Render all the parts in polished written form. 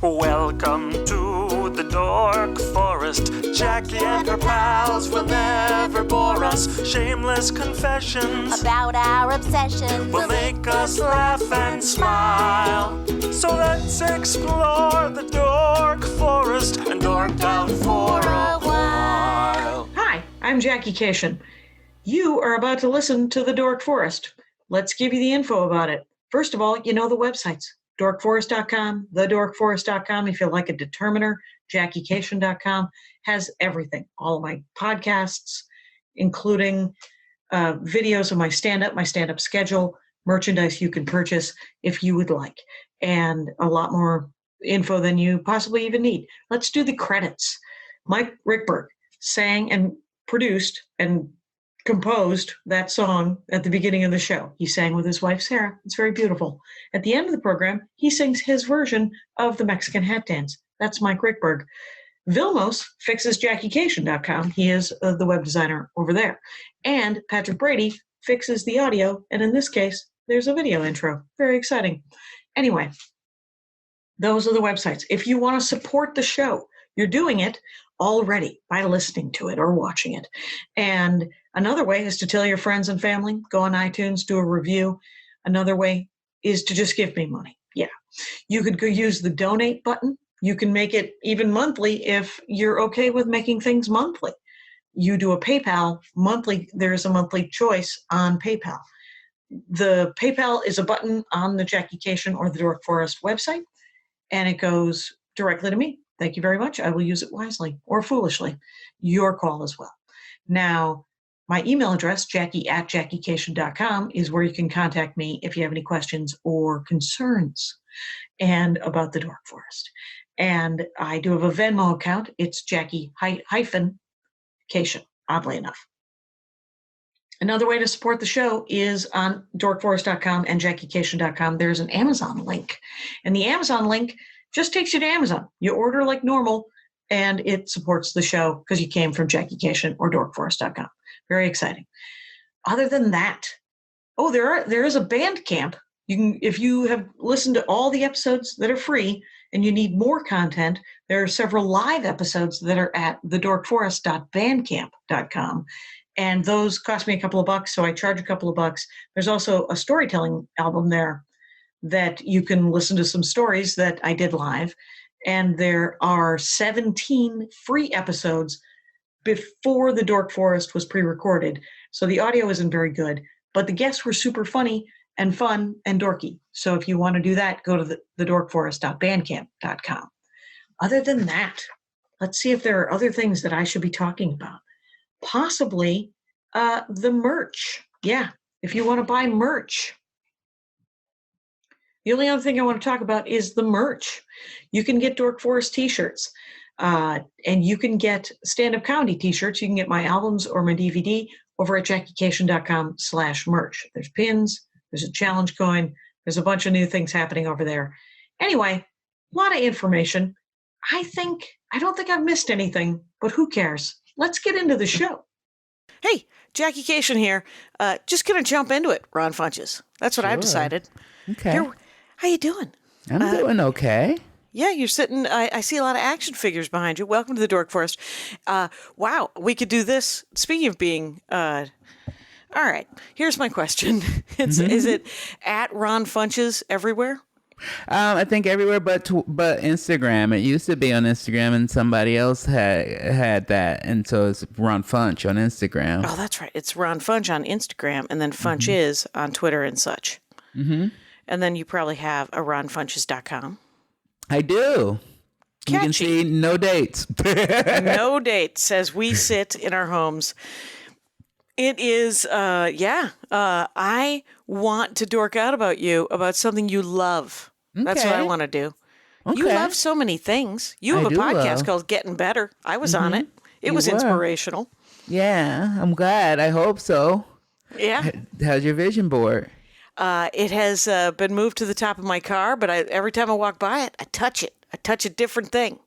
Welcome to the Dork Forest. Jackie and her pals will never bore us. Shameless confessions about our obsession will make us laugh and smile. So let's explore the Dork Forest and dork out for a while. Hi, I'm Jackie Cation. You are about to listen to the Dork Forest. Let's give you the info about it. First of all, you know the websites. dorkforest.com, thedorkforest.com. If you like a determiner, jackiecation.com has everything. All of my podcasts, including videos of my stand-up schedule, merchandise you can purchase if you would like, and a lot more info than you possibly even need. Let's do the credits. Mike Rickberg sang and produced and composed that song at the beginning of the show. He sang with his wife, Sarah. It's very beautiful. At the end of the program, he sings his version of the Mexican hat dance. That's Mike Rickberg. Vilmos fixes JackieCation.com. He is the web designer over there. And Patrick Brady fixes the audio. And in this case, there's a video intro. Very exciting. Anyway, those are the websites. If you want to support the show, you're doing it already by listening to it or watching it. And another way is to tell your friends and family, go on iTunes, do a review. Another way is to just give me money. Yeah. You could go use the donate button. You can make it even monthly if you're okay with making things monthly. You do a PayPal monthly. There's a monthly choice on PayPal. The PayPal is a button on the Jackie Cation or the Dork Forest website, and it goes directly to me. Thank you very much. I will use it wisely or foolishly. Your call as well. Now, my email address, jackie@jackiecation.com, is where you can contact me if you have any questions or concerns and about the Dork Forest. And I do have a Venmo account. It's Jackie-Cation, oddly enough. Another way to support the show is on dorkforest.com and jackiecation.com. There's an Amazon link. And the Amazon link just takes you to Amazon. You order like normal, and it supports the show because you came from JackieCation or dorkforest.com. Very exciting. Other than that, there is a Bandcamp. You can, if you have listened to all the episodes that are free and you need more content, there are several live episodes that are at thedorkforest.bandcamp.com. And those cost me a couple of bucks, so I charge a couple of bucks. There's also a storytelling album there that you can listen to some stories that I did live. And there are 17 free episodes before the Dork Forest was pre-recorded. So the audio isn't very good, but the guests were super funny and fun and dorky. So if you want to do that, go to thedorkforest.bandcamp.com. Other than that, let's see if there are other things that I should be talking about. Possibly the merch. Yeah, if you want to buy merch. The only other thing I want to talk about is the merch. You can get Dork Forest t-shirts, and you can get stand-up comedy t-shirts. You can get my albums or my DVD over at jackiecation.com/merch. There's pins, there's a challenge coin, there's a bunch of new things happening over there. Anyway, a lot of information. I don't think I've missed anything, but who cares? Let's get into the show. Hey, Jackie Cation here. Just gonna jump into it, Ron Funches. That's what I've decided. Okay. How you doing? I'm doing okay. Yeah, you're sitting. I see a lot of action figures behind you. Welcome to the Dork Forest. Wow, we could do this. Speaking of being, all right. Here's my question: Is it at Ron Funches everywhere? I think everywhere but Instagram. It used to be on Instagram, and somebody else had that, and so it's Ron Funch on Instagram. Oh, that's right. It's Ron Funch on Instagram, and then Funches on Twitter and such. Mm-hmm. And then you probably have a ronfunches.com. I do. Catchy. You can see no dates. No dates as we sit in our homes. It is, I want to dork out about something you love. Okay. That's what I want to do. Okay. You love so many things. You have a podcast called Getting Better. I was on it. It was inspirational. Yeah, I'm glad. I hope so. Yeah. How's your vision board? It has been moved to the top of my car, but every time I walk by it, I touch it. I touch a different thing.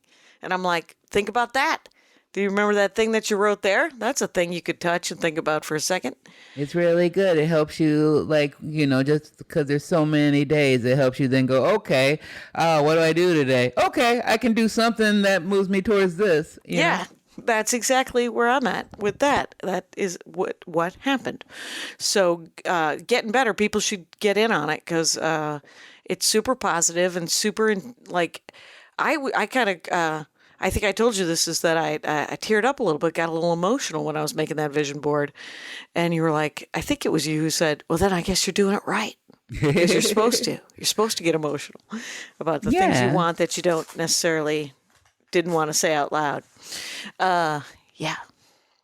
And I'm like, think about that. Do you remember that thing that you wrote there? That's a thing you could touch and think about for a second. It's really good. It helps you, like, just because there's so many days, it helps you then go, okay, what do I do today? Okay, I can do something that moves me towards this. You know? That's exactly where I'm at with that. That is what happened. So getting better, people should get in on it because it's super positive and super, I kind of... I think I told you this, is that I teared up a little bit, got a little emotional when I was making that vision board. And you were like, I think it was you who said, well, then I guess you're doing it right. Because you're supposed to. You're supposed to get emotional about the things you want that you didn't want to say out loud.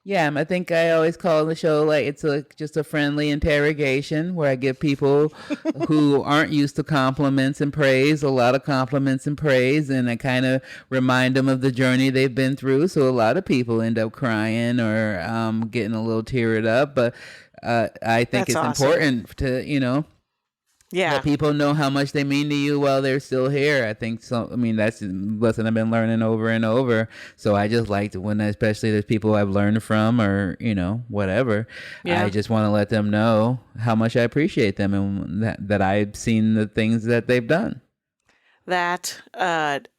Yeah, I think I always call the show like it's just a friendly interrogation where I give people who aren't used to compliments and praise a lot of compliments and praise, and I kind of remind them of the journey they've been through. So a lot of people end up crying or getting a little teared up, but I think it's important to let people know how much they mean to you while they're still here. I think so. I mean, that's a lesson I've been learning over and over. So I just like to, when especially there's people I've learned from or, whatever, I just want to let them know how much I appreciate them and that I've seen the things that they've done. That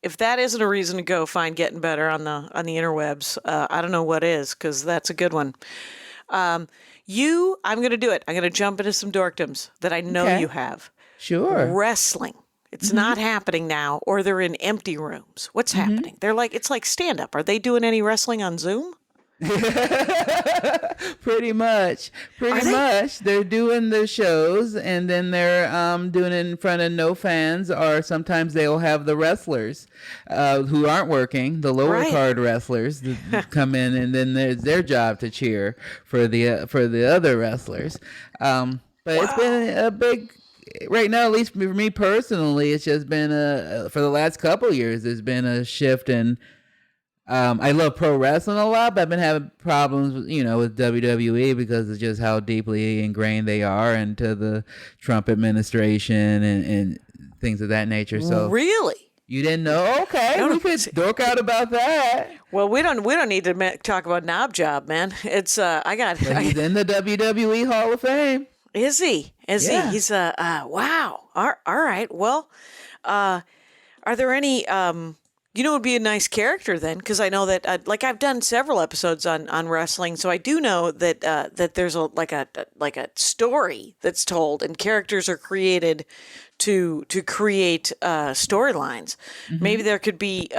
if that isn't a reason to go find Getting Better on the interwebs, I don't know what is, because that's a good one. I'm going to do it. I'm going to jump into some dorkdoms that I know you have. Sure. Wrestling. It's not happening now, or they're in empty rooms. What's happening? It's like stand up. Are they doing any wrestling on Zoom? Pretty much. They're doing the shows and then they're doing it in front of no fans, or sometimes they'll have the wrestlers who aren't working, the lower card wrestlers come in, and then there's their job to cheer for the other wrestlers. But it's been a big, right now, at least for me personally, it's just been for the last couple of years, there's been a shift in. I love pro wrestling a lot, but I've been having problems, with WWE because of just how deeply ingrained they are into the Trump administration and things of that nature. So really, you didn't know? Okay, we could dork out about that. Well, we don't need to talk about knob job, man. It's He's in the WWE Hall of Fame. Is he? Is he? He's wow. All right. Well, are there any it would be a nice character then, because I know that I've done several episodes on wrestling, so I do know that that there's a story that's told and characters are created to create storylines. Mm-hmm. Maybe there could be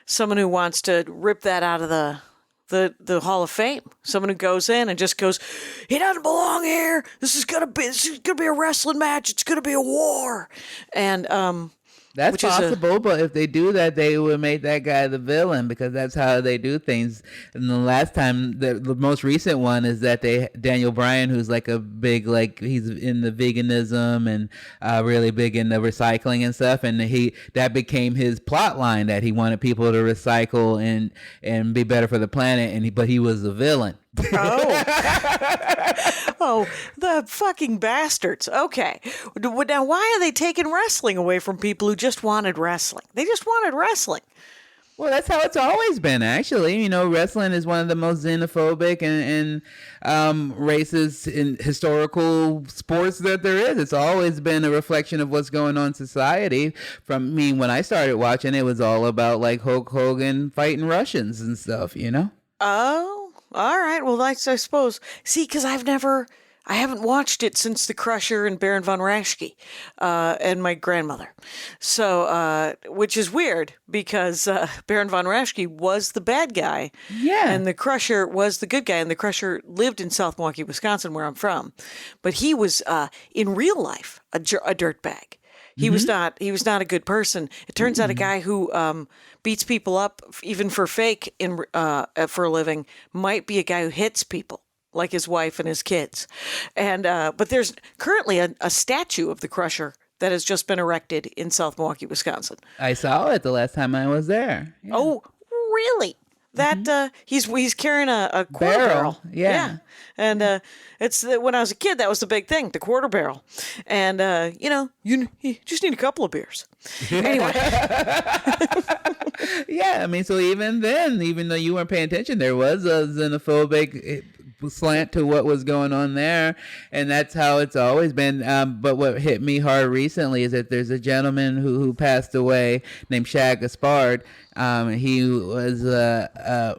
someone who wants to rip that out of the Hall of Fame. Someone who goes in and just goes, he doesn't belong here. This is gonna be a wrestling match. It's gonna be a war, and that's possible, but if they do that, they would make that guy the villain because that's how they do things. And the last time, the most recent one is that Daniel Bryan, who's like a big, he's in the veganism and really big in the recycling and stuff, and that became his plot line that he wanted people to recycle and be better for the planet, but he was the villain. Oh, the fucking bastards. Okay. Now, why are they taking wrestling away from people who just wanted wrestling? They just wanted wrestling. Well, that's how it's always been, actually. Wrestling is one of the most xenophobic and racist and historical sports that there is. It's always been a reflection of what's going on in society. When I started watching, it was all about, Hulk Hogan fighting Russians and stuff, Oh. All right. Well, I suppose. See, because I haven't watched it since the Crusher and Baron von Raschke, and my grandmother. So, which is weird because Baron von Raschke was the bad guy. Yeah. And the Crusher was the good guy. And the Crusher lived in South Milwaukee, Wisconsin, where I'm from. But he was, in real life, a dirtbag. He was not a good person. It turns out a guy who beats people up, even for fake for a living, might be a guy who hits people, like his wife and his kids. And but there's currently a statue of the Crusher that has just been erected in South Milwaukee, Wisconsin. I saw it the last time I was there. Yeah. Oh, really? that he's carrying a quarter barrel. Yeah. And when I was a kid, that was the big thing, the quarter barrel. And you just need a couple of beers. Anyway. Yeah, I mean, so even then, even though you weren't paying attention, there was a xenophobic slant to what was going on there, and that's how it's always been. But what hit me hard recently is that there's a gentleman who passed away named Shad Gaspard. He was a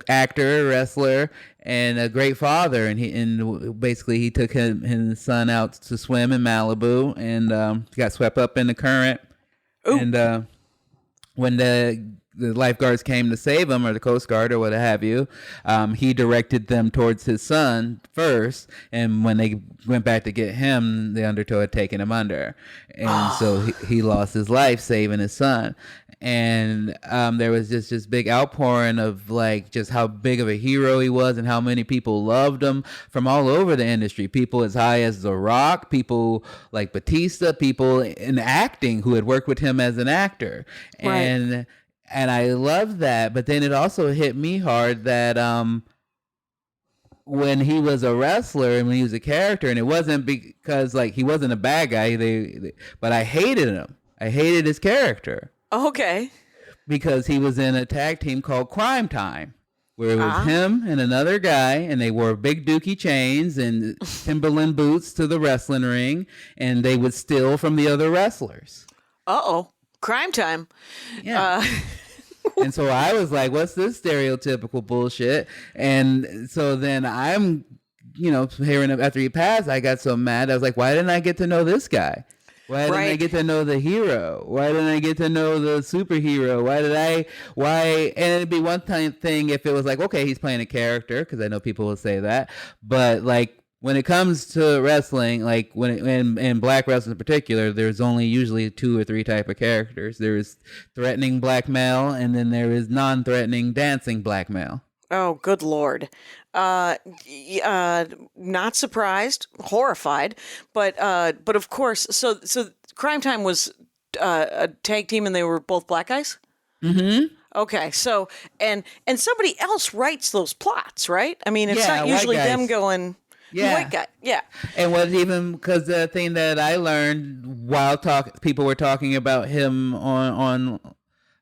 actor, a wrestler, and a great father, and basically he took his son out to swim in Malibu, and got swept up in the current. Ooh. And when the lifeguards came to save him, or the Coast Guard, or what have you, he directed them towards his son first, and when they went back to get him, the undertow had taken him under, and so he lost his life saving his son. And there was just this big outpouring of like just how big of a hero he was and how many people loved him from all over the industry. People as high as The Rock, people like Batista, people in acting who had worked with him as an actor. Right. And I love that. But then it also hit me hard that when he was a wrestler and when he was a character, and it wasn't because like he wasn't a bad guy, but I hated him. I hated his character. Okay. Because he was in a tag team called Crime Time, where it was him and another guy, and they wore big dookie chains and Timberland boots to the wrestling ring, and they would steal from the other wrestlers. Uh-oh. Crime Time. Yeah. And so I was like, what's this stereotypical bullshit? And so then I'm, hearing him after he passed, I got so mad. I was like, why didn't I get to know this guy? Why didn't I get to know the hero? Why didn't I get to know the superhero? And it'd be one thing if it was like, okay, he's playing a character, because I know people will say that. But like when it comes to wrestling, like in black wrestling in particular, there's only usually 2 or 3 type of characters. There is threatening black male, and then there is non-threatening dancing black male. Oh, good Lord. Not surprised, horrified, but of course, so Crime Time was a tag team and they were both black guys? Mm-hmm. Okay, so, and somebody else writes those plots, right? I mean, it's not usually them going... Yeah. White guy. Yeah. And what even, because the thing that I learned while people were talking about him on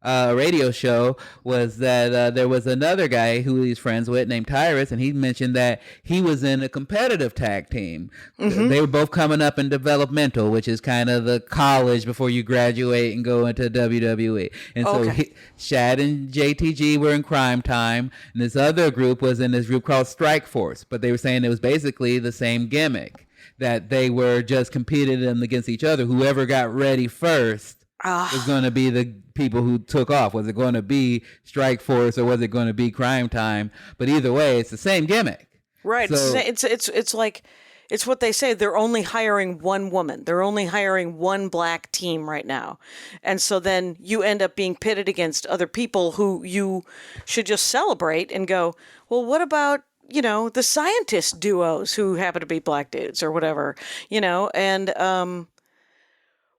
a radio show was that there was another guy who he's friends with named Tyrus, and he mentioned that he was in a competitive tag team. Mm-hmm. They were both coming up in developmental, which is kind of the college before you graduate and go into WWE. And so Shad and JTG were in Crime Time, and this other group was in this group called Strike Force, but they were saying it was basically the same gimmick, that they were just competing against each other. Whoever got ready first was going to be the people who took off. Was it going to be Strike Force or was it going to be Crime Time? But either way, it's the same gimmick. Right. So, it's like, it's what they say. They're only hiring one woman. They're only hiring one black team right now. And so then you end up being pitted against other people who you should just celebrate and go, well, what about, the scientist duos who happen to be black dudes or whatever, and,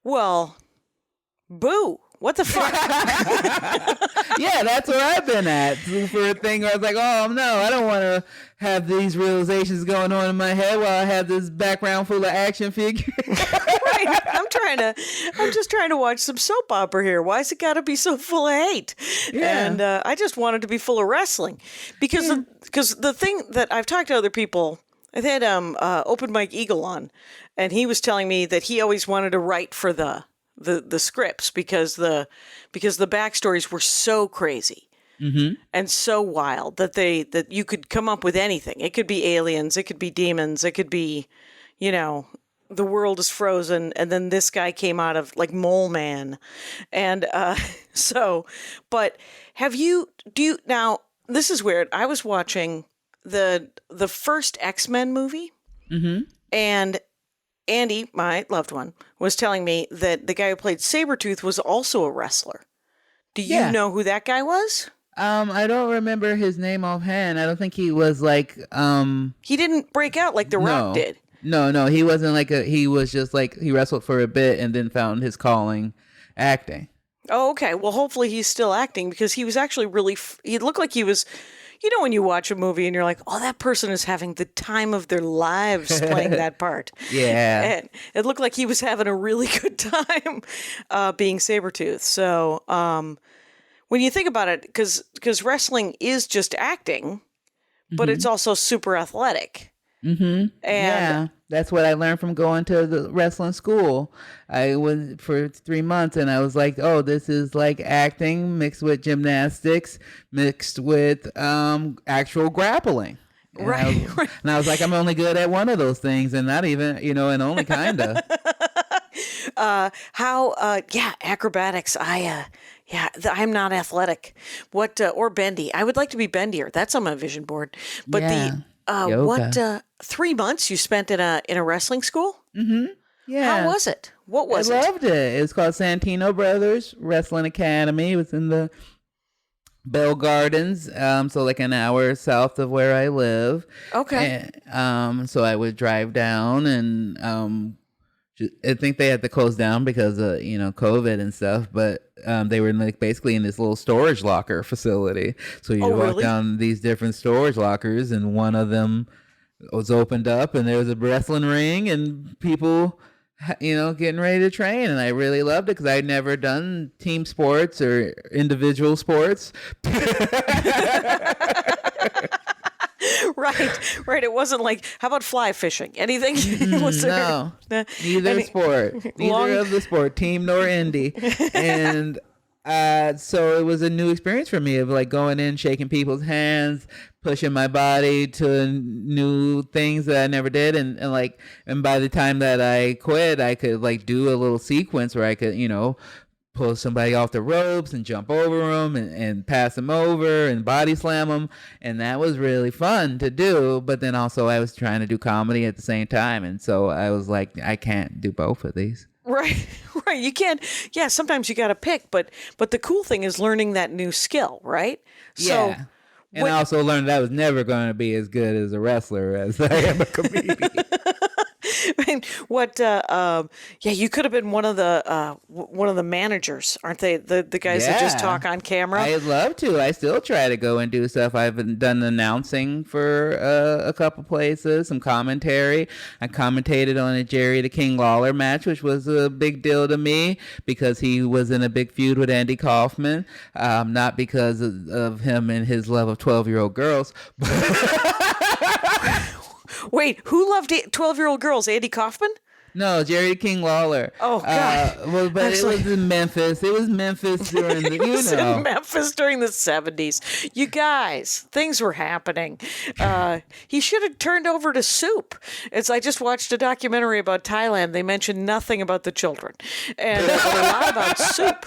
well, boo. What the fuck? Yeah, that's where I've been at for a thing where I was like, oh, no, I don't want to have these realizations going on in my head while I have this background full of action figures. Right. I'm just trying to watch some soap opera here. Why's it got to be so full of hate? Yeah. And I just want it to be full of wrestling. Because the thing that I've talked to other people, I had Open Mike Eagle on, and he was telling me that he always wanted to write for the scripts because the backstories were so crazy and so wild that you could come up with anything. It could be aliens, it could be demons, it could be, the world is frozen, and then this guy came out of like Mole Man, and but now this is weird. I was watching the first X-Men movie, and Andy, my loved one, was telling me that the guy who played Sabretooth was also a wrestler. Do you know who that guy was? I don't remember his name offhand. I don't think he was like... He didn't break out like The Rock did. No, he wasn't like he was just like, he wrestled for a bit and then found his calling acting. Oh, okay. Well, hopefully he's still acting because he was actually really. He looked like he was. You know, when you watch a movie and you're like, oh, that person is having the time of their lives playing that part. Yeah. And it looked like he was having a really good time being Sabretooth. So when you think about it, because wrestling is just acting, but it's also super athletic. Mm-hmm. Yeah, that's what I learned from going to the wrestling school. I went for 3 months, and I was like, "Oh, this is like acting mixed with gymnastics, mixed with actual grappling." And Right. and I was like, "I'm only good at one of those things, and not even, and only kinda." Acrobatics. I'm not athletic. Or bendy. I would like to be bendier. That's on my vision board. But Yeah. what 3 months you spent in a wrestling school? Yeah. How was it? What was I it? loved it. It was called Santino Brothers Wrestling Academy. It was in the Bell Gardens, so like an hour south of where I live. Okay. And, so I would drive down, and I think they had to close down because of COVID and stuff. But they were like basically in this little storage locker facility. So you walk really? down these different storage lockers, and one of them was opened up, and there was a wrestling ring, and people, getting ready to train. And I really loved it because I'd never done team sports or individual sports. Right. It wasn't like, how about fly fishing? Anything? Was there? No, neither sport, neither of the sport, team nor indie. And so it was a new experience for me of like going in, shaking people's hands, pushing my body to new things that I never did. And by the time that I quit, I could like do a little sequence where I could, pull somebody off the ropes and jump over them and pass them over and body slam them. And that was really fun to do. But then also I was trying to do comedy at the same time. And so I was like, I can't do both of these. Right. You can't. Yeah, sometimes you got to pick. But the cool thing is learning that new skill, right? So, Yeah. And I also learned that I was never going to be as good as a wrestler as I am a comedian. You could have been one of the managers, aren't they? The guys that just talk on camera. I'd love to. I still try to go and do stuff. I've done announcing for a couple places, some commentary. I commentated on a Jerry the King Lawler match, which was a big deal to me because he was in a big feud with Andy Kaufman, not because of him and his love of 12-year-old girls. Wait, who loved 12-year-old girls? Andy Kaufman? No, Jerry King Lawler. Oh, God. But it was in Memphis. It was Memphis during the, in Memphis during the 70s. You guys, things were happening. He should have turned over to soup. I just watched a documentary about Thailand. They mentioned nothing about the children, and but a lot about soup.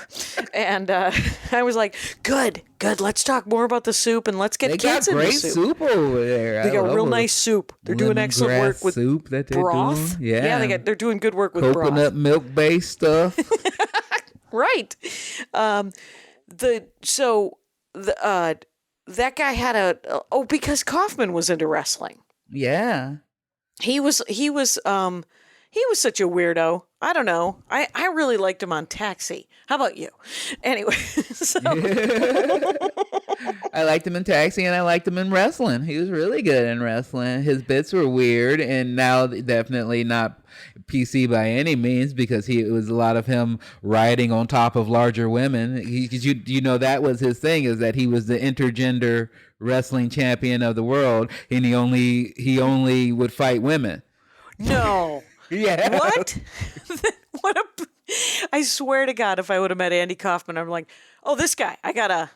And I was like, good. Let's talk more about the soup, and let's get kids into great soup. over there. They got real nice soup. They're doing excellent work with soup that they're broth. doing. Yeah, they're doing good work with coconut broth. milk based stuff. Right. That guy had because Kaufman was into wrestling. Yeah. He was such a weirdo. I don't know. I really liked him on Taxi. How about you? Anyway, so I liked him in Taxi, and I liked him in wrestling. He was really good in wrestling. His bits were weird, and now definitely not PC by any means, because it was a lot of him riding on top of larger women. That was his thing, is that he was the intergender wrestling champion of the world, and he only would fight women. No. Yeah. What? I swear to God, if I would have met Andy Kaufman, I'm like, oh, this guy, I gotta.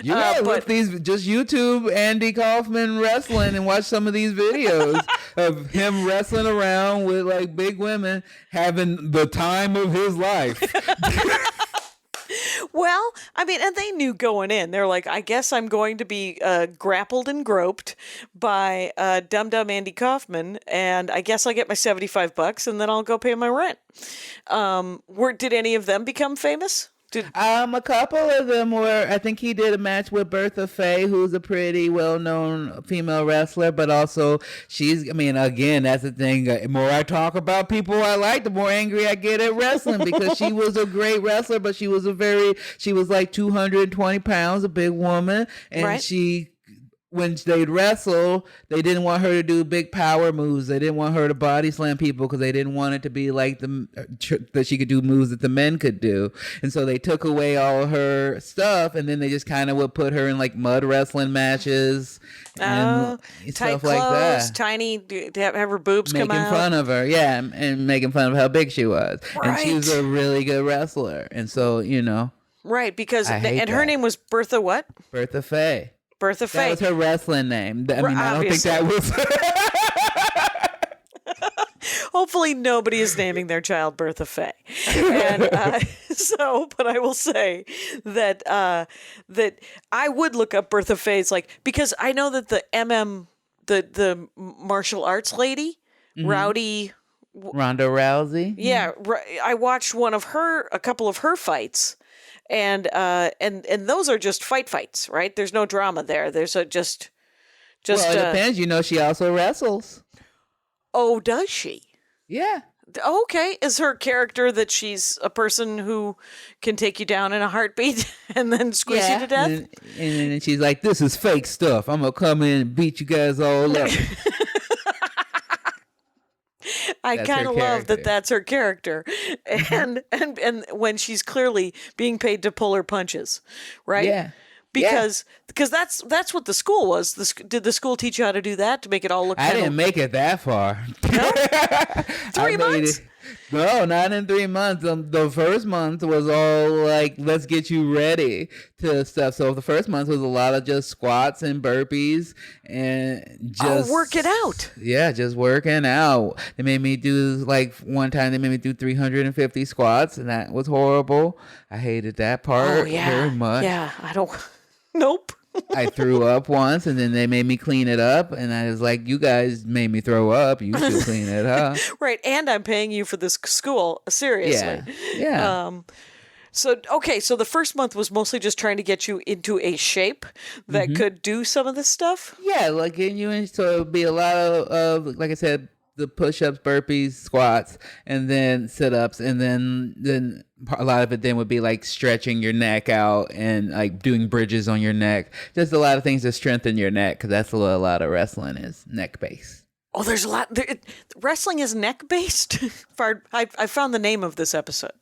You gotta look just YouTube Andy Kaufman wrestling and watch some of these videos of him wrestling around with like big women having the time of his life. Well, I mean, and they knew going in. They're like, I guess I'm going to be grappled and groped by dum-dum Andy Kaufman, and I guess I'll get my $75 and then I'll go pay my rent. Did any of them become famous? A couple of them were. I think he did a match with Bertha Faye, who's a pretty well-known female wrestler, but also she's. I mean, again, that's the thing. The more I talk about people I like, the more angry I get at wrestling because she was a great wrestler, but she was like 220 pounds, a big woman, and when they'd wrestle, they didn't want her to do big power moves. They didn't want her to body slam people because they didn't want it to be like that she could do moves that the men could do. And so they took away all her stuff, and then they just kind of would put her in like mud wrestling matches and stuff like that. Tiny, to have her boobs come out. Making fun of her, yeah, and making fun of how big she was. Right. And she was a really good wrestler. And so, Right, because and her name was Bertha what? Bertha Faye. Bertha Faye. That was her wrestling name. I mean, I don't think that was. Hopefully, nobody is naming their child Bertha Faye. And but I will say that that I would look up Bertha Faye's because I know that the martial arts lady, Ronda Rousey. Yeah, I watched a couple of her fights. And those are just fights, right? There's no drama there. There's just. Well, it depends. She also wrestles. Oh, does she? Yeah. Okay. Is her character that she's a person who can take you down in a heartbeat and then squeeze you to death? And then she's like, "This is fake stuff. I'm gonna come in and beat you guys all up." I kind of love that that's her character. And when she's clearly being paid to pull her punches, right? Yeah. Because that's what the school was. Did the school teach you how to do that to make it all look I didn't make it that far. No? 3 months? No, not in 3 months. The first month was all like, let's get you ready to stuff. So the first month was a lot of just squats and burpees and just work it out. Yeah, just working out. They made me do one time they made me do 350 squats, and that was horrible. I hated that part very much. Yeah, I don't. Nope. I threw up once, and then they made me clean it up, and I was like, "You guys made me throw up. You should clean it up." Right, and I'm paying you for this school. Seriously. Yeah. So the first month was mostly just trying to get you into a shape that could do some of this stuff. Yeah, getting you in. So it would be a lot of like I said, the push-ups, burpees, squats, and then sit-ups, and then a lot of it then would be stretching your neck out and doing bridges on your neck. Just a lot of things to strengthen your neck, because that's what a lot of wrestling is, neck-based. Oh, there's a lot. Wrestling is neck-based? I found the name of this episode.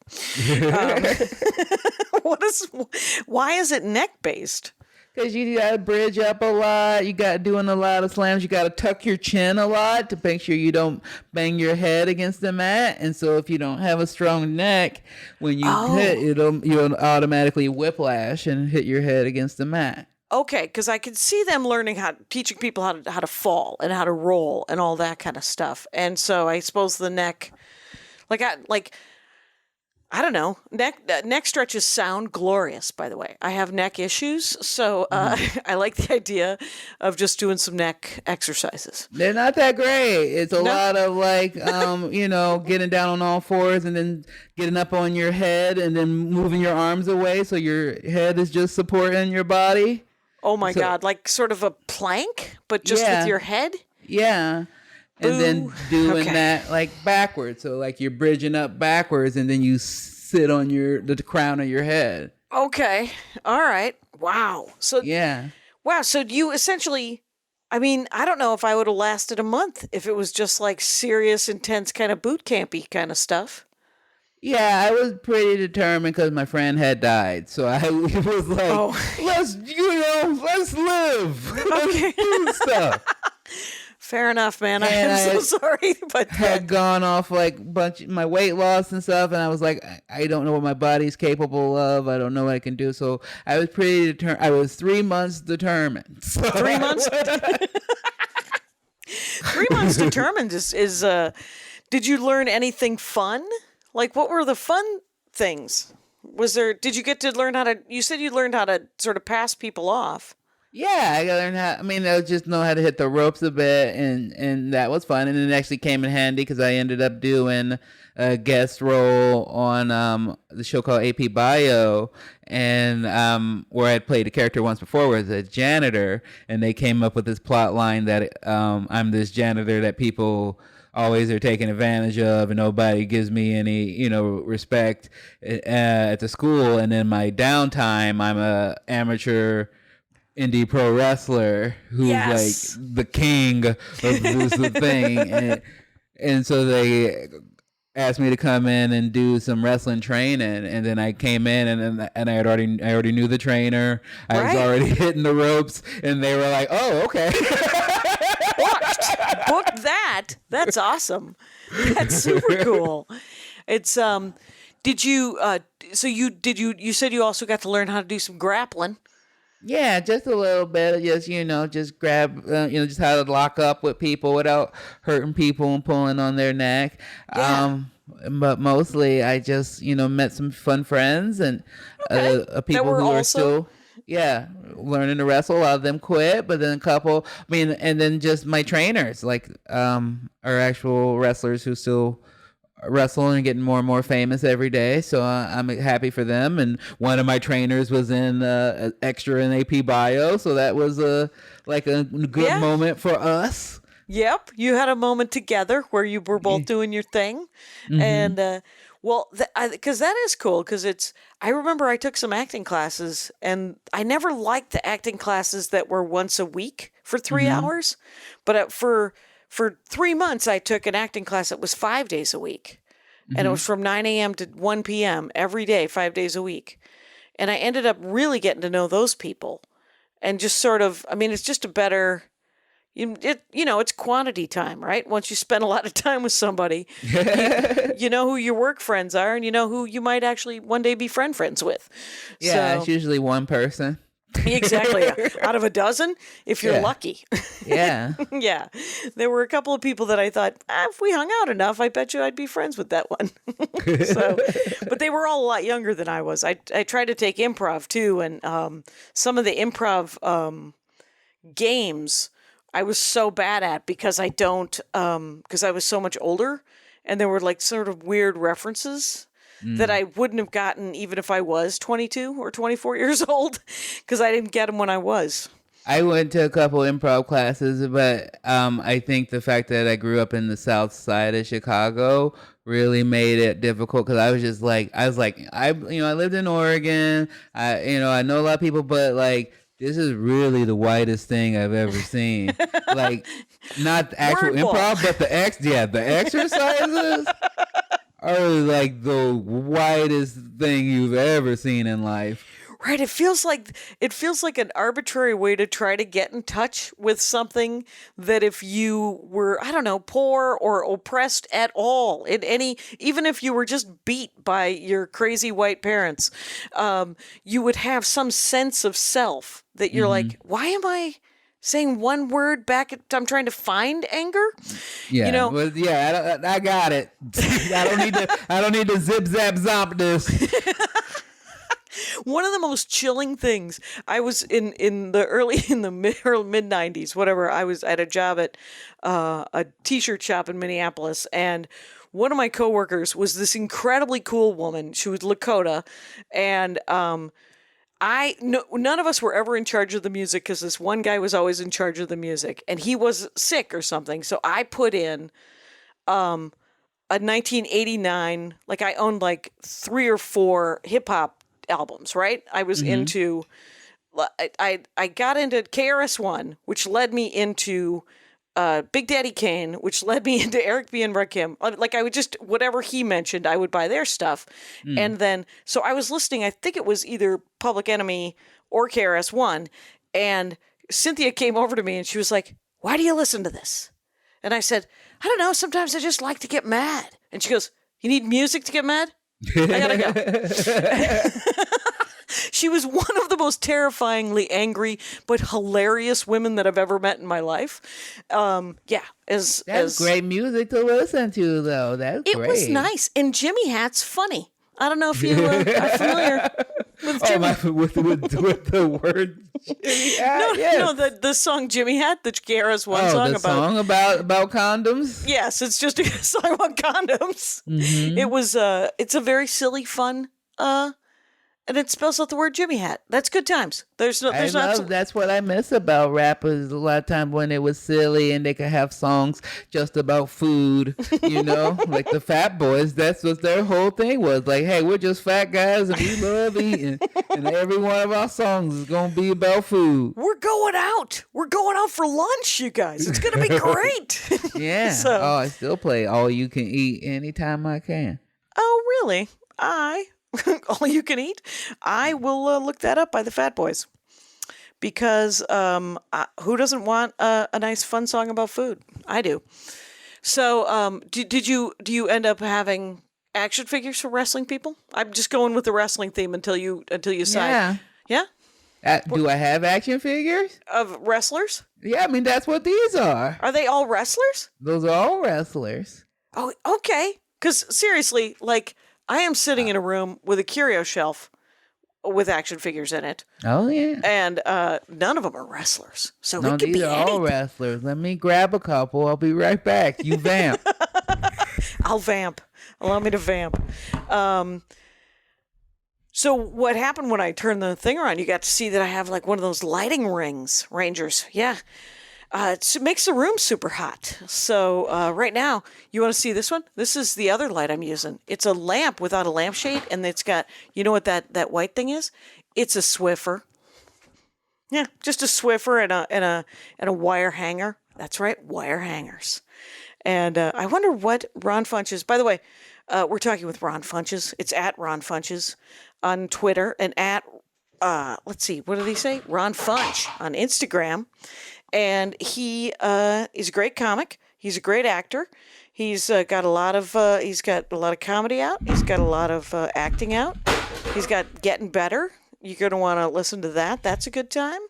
Why is it neck-based? Because you got to bridge up a lot. You got doing a lot of slams. You got to tuck your chin a lot to make sure you don't bang your head against the mat. And so if you don't have a strong neck, when you hit, you'll automatically whiplash and hit your head against the mat. Okay, because I could see them teaching people how to fall and how to roll and all that kind of stuff. And so I suppose the neck, I don't know. Neck stretches sound glorious, by the way. I have neck issues, so I like the idea of just doing some neck exercises. They're not that great. It's a lot of getting down on all fours and then getting up on your head and then moving your arms away so your head is just supporting your body. Oh my God, like sort of a plank, but just with your head? Yeah. And then doing that backwards. So you're bridging up backwards and then you sit on the crown of your head. Okay. All right. Wow. So yeah. Wow. So you essentially, I mean, I don't know if I would have lasted a month if it was just serious, intense kind of boot campy kind of stuff. Yeah, I was pretty determined because my friend had died. So I was like, let's live. Okay. Let's do stuff. Fair enough, man. I'm so sorry, but had gone off my weight loss and stuff, and I was like, I don't know what my body's capable of. I don't know what I can do. So I was pretty determined. I was 3 months determined. So 3 months. 3 months determined is. Did you learn anything fun? What were the fun things? Did you get to learn how to? You said you learned how to sort of pass people off. Yeah, I gotta learn how. I mean, I just know how to hit the ropes a bit, and that was fun. And it actually came in handy because I ended up doing a guest role on the show called AP Bio, and where I'd played a character once before was a janitor, and they came up with this plot line that I'm this janitor that people always are taking advantage of, and nobody gives me any, respect at the school. And in my downtime, I'm a amateur indie pro wrestler who's Yes. like the king of this thing, and so they asked me to come in and do some wrestling training, and then I came in and I already knew the trainer. I was already hitting the ropes, and they were like, "Oh, okay." Booked that. That's awesome. That's super cool. It's did you you said you also got to learn how to do some grappling. Yeah, just a little bit. Just grab, just how to lock up with people without hurting people and pulling on their neck. Yeah. But mostly I just, met some fun friends and people who are still, learning to wrestle. A lot of them quit, but then a couple, and then just my trainers, like, are actual wrestlers who still wrestling and getting more and more famous every day, so I'm happy for them. And one of my trainers was in extra in AP Bio, so that was a good moment for us. Yep, you had a moment together where you were both doing your thing, and because that is cool. Because I remember I took some acting classes, and I never liked the acting classes that were once a week for 3 hours, but for 3 months, I took an acting class that was 5 days a week. And it was from 9 a.m. to 1 p.m. every day, 5 days a week. And I ended up really getting to know those people. And just sort of, it's just a better, it's quantity time, right? Once you spend a lot of time with somebody, you know who your work friends are, and you know who you might actually one day be friends with. Yeah, So, it's usually one person. Exactly. Out of a dozen, if you're lucky. Yeah. Yeah. There were a couple of people that I thought, if we hung out enough, I bet you I'd be friends with that one. But they were all a lot younger than I was. I tried to take improv too. And some of the improv games I was so bad at because because I was so much older, and there were like sort of weird references that I wouldn't have gotten even if I was 22 or 24 years old, because I didn't get them when I was. I went to a couple improv classes, but I think the fact that I grew up in the South Side of Chicago really made it difficult, because I lived in Oregon. I know a lot of people, but like, this is really the whitest thing I've ever seen. Like, not the actual improv, but the exercises are like the whitest thing you've ever seen in life. Right. It feels like an arbitrary way to try to get in touch with something that if you were, I don't know, poor or oppressed at all, even if you were just beat by your crazy white parents, you would have some sense of self that you're like, why am I saying one word back I'm trying to find anger? Yeah. I got it. I don't need to zip zap zomp this. One of the most chilling things, I was in the mid 90s, whatever. I had a job at a t-shirt shop in Minneapolis, and one of my coworkers was this incredibly cool woman. She was Lakota, and none of us were ever in charge of the music, because this one guy was always in charge of the music, and he was sick or something. So I put in a 1989, like I owned like 3 or 4 hip hop albums, right? I was into, I got into KRS-One, which led me into Big Daddy Kane, which led me into Eric B. and Rakim. Like, I would just, whatever he mentioned, I would buy their stuff. And then, so I was listening, I think it was either Public Enemy or KRS-One, and Cynthia came over to me and she was like, "Why do you listen to this?" And I said, "I don't know, sometimes I just like to get mad." And she goes, "You need music to get mad? I gotta go." She was one of the most terrifyingly angry but hilarious women that I've ever met in my life. That's great music to listen to, though. That's great. It was nice. And Jimmy Hat's funny. I don't know if you are familiar. with Oh, Jimmy. with the word Jimmy Hat? No, the song Jimmy Hat, the Garra's one song the about. song about condoms? Yes, it's just a song about condoms. It was it's a very silly, fun, and it spells out the word Jimmy Hat. That's good times. There's That's what I miss about rappers a lot of time when it was silly and they could have songs just about food, like the Fat Boys. That's what their whole thing was. Like, hey, we're just fat guys and we love eating. And every one of our songs is going to be about food. We're going out. We're going out for lunch, you guys. It's going to be great. Yeah. So- I still play All You Can Eat anytime I can. Oh, really? All You Can Eat? I will look that up by the Fat Boys. Because who doesn't want a nice fun song about food? I do. So do you end up having action figures for wrestling people? I'm just going with the wrestling theme until you decide. Yeah? Do I have action figures? Of wrestlers? Yeah, I mean, that's what these are. Are they all wrestlers? Those are all wrestlers. Oh, okay. Because seriously, like, I am sitting in a room with a curio shelf with action figures in it. Oh, yeah. And none of them are wrestlers. So No, it could these be are anything. all wrestlers. Let me grab a couple. I'll be right back. You vamp. I'll vamp. Allow me to vamp. So what happened when I turned the thing around? You got to see that I have like one of those lighting rangers. Yeah. It makes the room super hot. So right now, you want to see this one? This is the other light I'm using. It's a lamp without a lampshade, and it's got, you know what that white thing is? It's a Swiffer. Yeah, just a Swiffer and a wire hanger. That's right, wire hangers. And I wonder what Ron Funches. By the way, we're talking with Ron Funches. It's at Ron Funches on Twitter and at let's see, what did he say? Ron Funch on Instagram. And he is a great comic. He's a great actor. He's got a lot of comedy out. He's got a lot of acting out. He's got Getting Better. You're going to want to listen to that. That's a good time.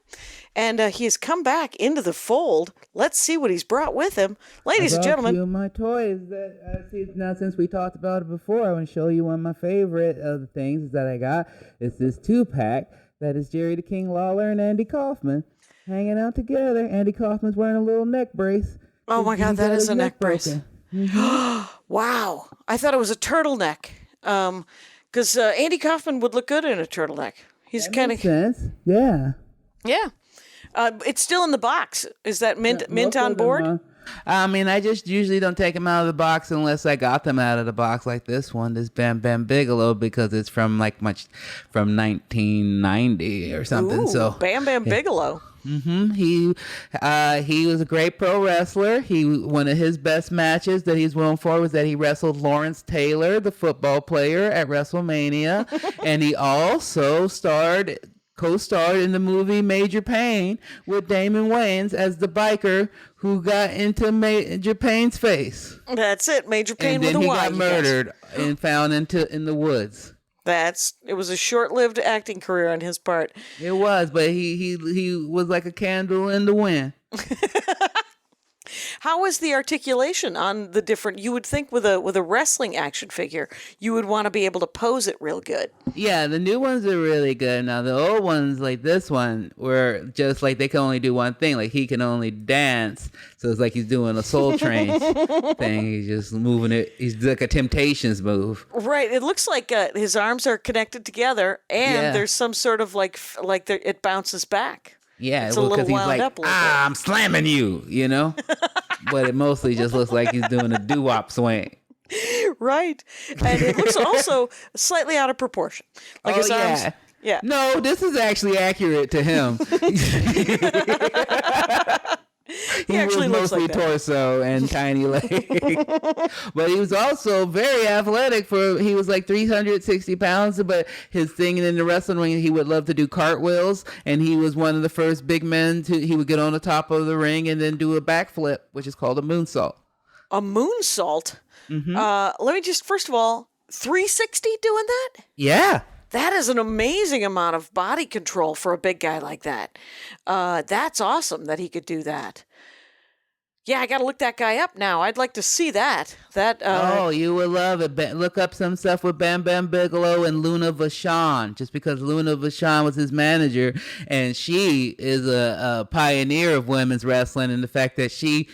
And he has come back into the fold. Let's see what he's brought with him. Ladies and gentlemen. A few of my toys that I see now, since we talked about it before, I want to show you one of my favorite of the things that I got. It's this 2-pack that is Jerry the King Lawler and Andy Kaufman hanging out together. Andy Kaufman's wearing a little neck brace. Oh my God, that is a neck brace. Mm-hmm. Wow. I thought it was a turtleneck. Because Andy Kaufman would look good in a turtleneck. He's kind of sense. Yeah. Yeah. It's still in the box. Is that mint on board? I mean, I just usually don't take them out of the box unless I got them out of the box, like this one, this Bam Bam Bigelow, because it's from 1990 or something. Ooh, so Bam Bam Bigelow. Mm-hmm. He was a great pro wrestler. One of his best matches that he's known for was that he wrestled Lawrence Taylor, the football player, at WrestleMania, and he also co-starred in the movie Major Payne with Damon Wayans as the biker who got into Major Payne's face. That's it, Major Payne with a And then he Y. got murdered and found in the woods. It was a short-lived acting career on his part. It was, but he was like a candle in the wind. How was the articulation on the different? You would think with a wrestling action figure, you would want to be able to pose it real good. Yeah, the new ones are really good. Now the old ones, like this one, were just like they can only do one thing. Like he can only dance, so it's like he's doing a Soul Train thing. He's just moving it. He's like a Temptations move. Right. It looks like his arms are connected together, and there's some sort of it bounces back. Yeah, it's a little he's wound like, up a little bit. I'm slamming you, But it mostly just looks like he's doing a doo-wop swing. Right. And it looks also slightly out of proportion. Like his arms. Yeah. No, this is actually accurate to him. He actually was looks mostly like that. torso and tiny legs. But he was also very athletic. He was like 360 pounds, but his thing in the wrestling ring, he would love to do cartwheels, and he was one of the first big men he would get on the top of the ring and then do a backflip, which is called a moonsault. A moonsault? Mm-hmm. Let me just, first of all, 360 doing that? Yeah. That is an amazing amount of body control for a big guy like that. That's awesome that he could do that. Yeah, I got to look that guy up now. I'd like to see that. Oh, you would love it. Look up some stuff with Bam Bam Bigelow and Luna Vachon, just because Luna Vachon was his manager, and she is a pioneer of women's wrestling, and the fact that she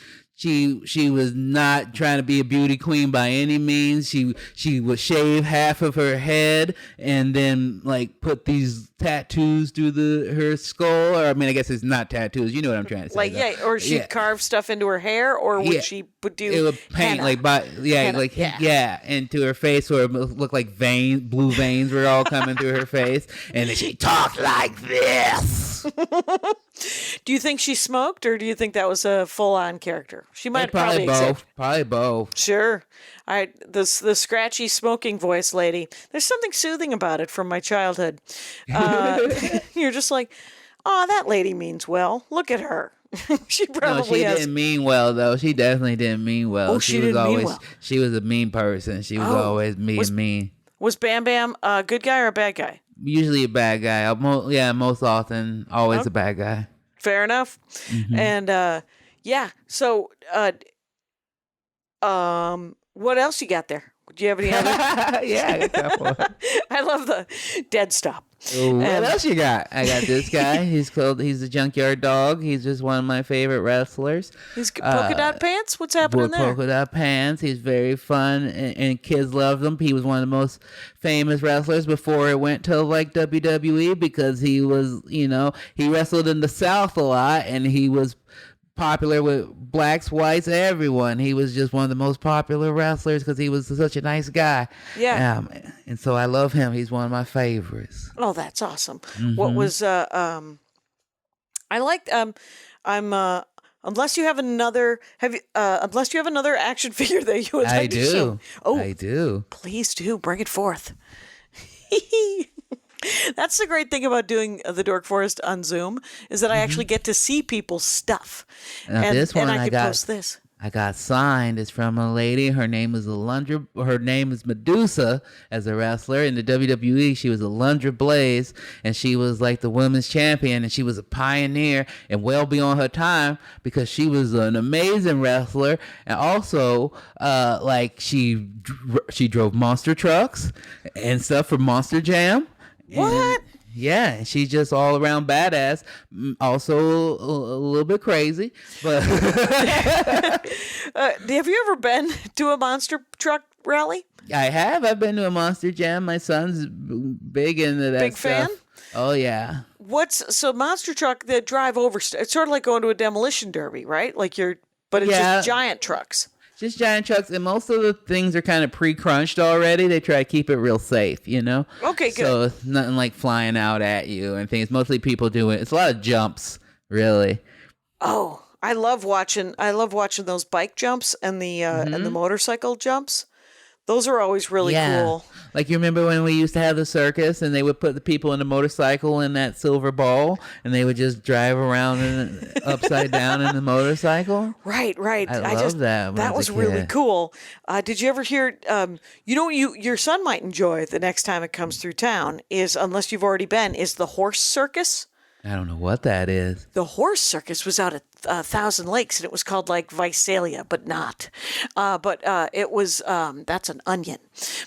was not trying to be a beauty queen by any means. She would shave half of her head and then like put these tattoos through her skull. Or I mean, I guess it's not tattoos. You know what I'm trying to say. Like, yeah, or she'd carve stuff into her hair, or would she do it would paint henna. into her face, or it would look like blue veins were all coming through her face, and then she talked like this. Do you think she smoked, or do you think that was a full-on character? She might probably both. Probably both. Sure. The scratchy smoking voice lady. There's something soothing about it from my childhood. You're just like, oh, that lady means well. Look at her. She probably didn't mean well, though. She definitely didn't mean well. Oh, she didn't mean well. She was a mean person. She was always mean. Was Bam Bam a good guy or a bad guy? Usually a bad guy. Most often, always a bad guy. Fair enough. Mm-hmm. And so what else you got there? Do you have any other? Yeah, I got a couple. I love the dead stop. What else you got? I got this guy. He's a junkyard dog. He's just one of my favorite wrestlers. He's polka dot pants? What's happening there? Polka dot pants. He's very fun, and kids love him. He was one of the most famous wrestlers before it went to like WWE, because he was, he wrestled in the South a lot, and he was popular with blacks, whites, everyone. He was just one of the most popular wrestlers because he was such a nice guy. Yeah. And so I love him. He's one of my favorites. Oh, that's awesome. Mm-hmm. What was I liked unless you have another action figure that you would like to show. Oh, I do. Please do. Bring it forth. That's the great thing about doing the Dork Forest on Zoom, is that I actually get to see people's stuff. Now, and I can post this. I got signed. It's from a lady. Her name is Medusa as a wrestler. In the WWE, she was Alundra Blaze, and she was like the women's champion, and she was a pioneer and well beyond her time, because she was an amazing wrestler. And also, she drove monster trucks and stuff for Monster Jam. What? Yeah, and she's just all around badass. Also a little bit crazy, but have you ever been to a monster truck rally? I have. I've been to a Monster Jam. My son's big into that. Big stuff. fan? Oh yeah. So monster truck that drive over? It's sort of like going to a demolition derby, right? But it's just giant trucks. Just giant trucks, and most of the things are kind of pre-crunched already. They try to keep it real safe, Okay, good. So it's nothing like flying out at you and things. Mostly people do it. It's a lot of jumps, really. Oh, I love watching those bike jumps and the motorcycle jumps. Those are always really cool. Like, you remember when we used to have the circus, and they would put the people in the motorcycle in that silver ball, and they would just drive around upside down in the motorcycle? Right. I love that. That was really cool. Did you ever hear? Your son might enjoy the next time it comes through town. Unless you've already been, is the horse circus. I don't know what that is. The horse circus was out at Thousand Lakes, and it was called like Visalia, but not. It was that's an onion.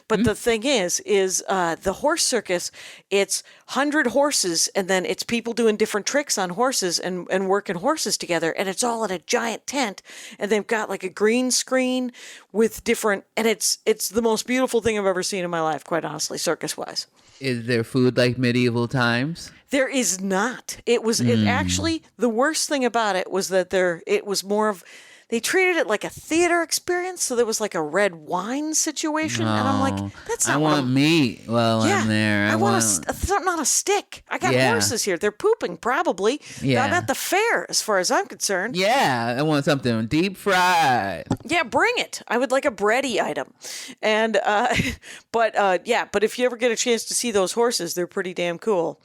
But the thing is the horse circus. It's 100 horses, and then it's people doing different tricks on horses and working horses together, and it's all in a giant tent, and they've got like a green screen with different, and it's the most beautiful thing I've ever seen in my life, quite honestly, circus wise. Is there food like medieval times? There is not. It was actually, the worst thing about it was that it was more of, they treated it like a theater experience. So there was like a red wine situation. And I'm like, that's not I want meat while I'm there. I want something on a stick. I got horses here. They're pooping probably. Yeah. I'm at the fair as far as I'm concerned. Yeah. I want something deep fried. Yeah, bring it. I would like a bready item. And, but if you ever get a chance to see those horses, they're pretty damn cool.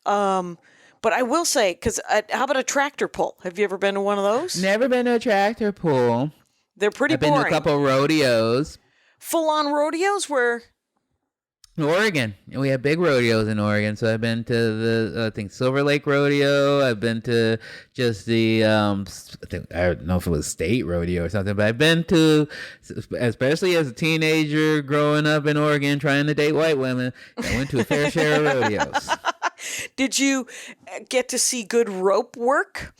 But I will say, because how about a tractor pull? Have you ever been to one of those? Never been to a tractor pull. They're pretty I've boring. been to a couple rodeos. Full-on rodeos where? Oregon. We have big rodeos in Oregon. So I've been to the, I think, Silver Lake Rodeo. I've been to just the, I don't know if it was state rodeo or something, but I've been to, especially as a teenager growing up in Oregon trying to date white women, I went to a fair share of rodeos. Did you get to see good rope work?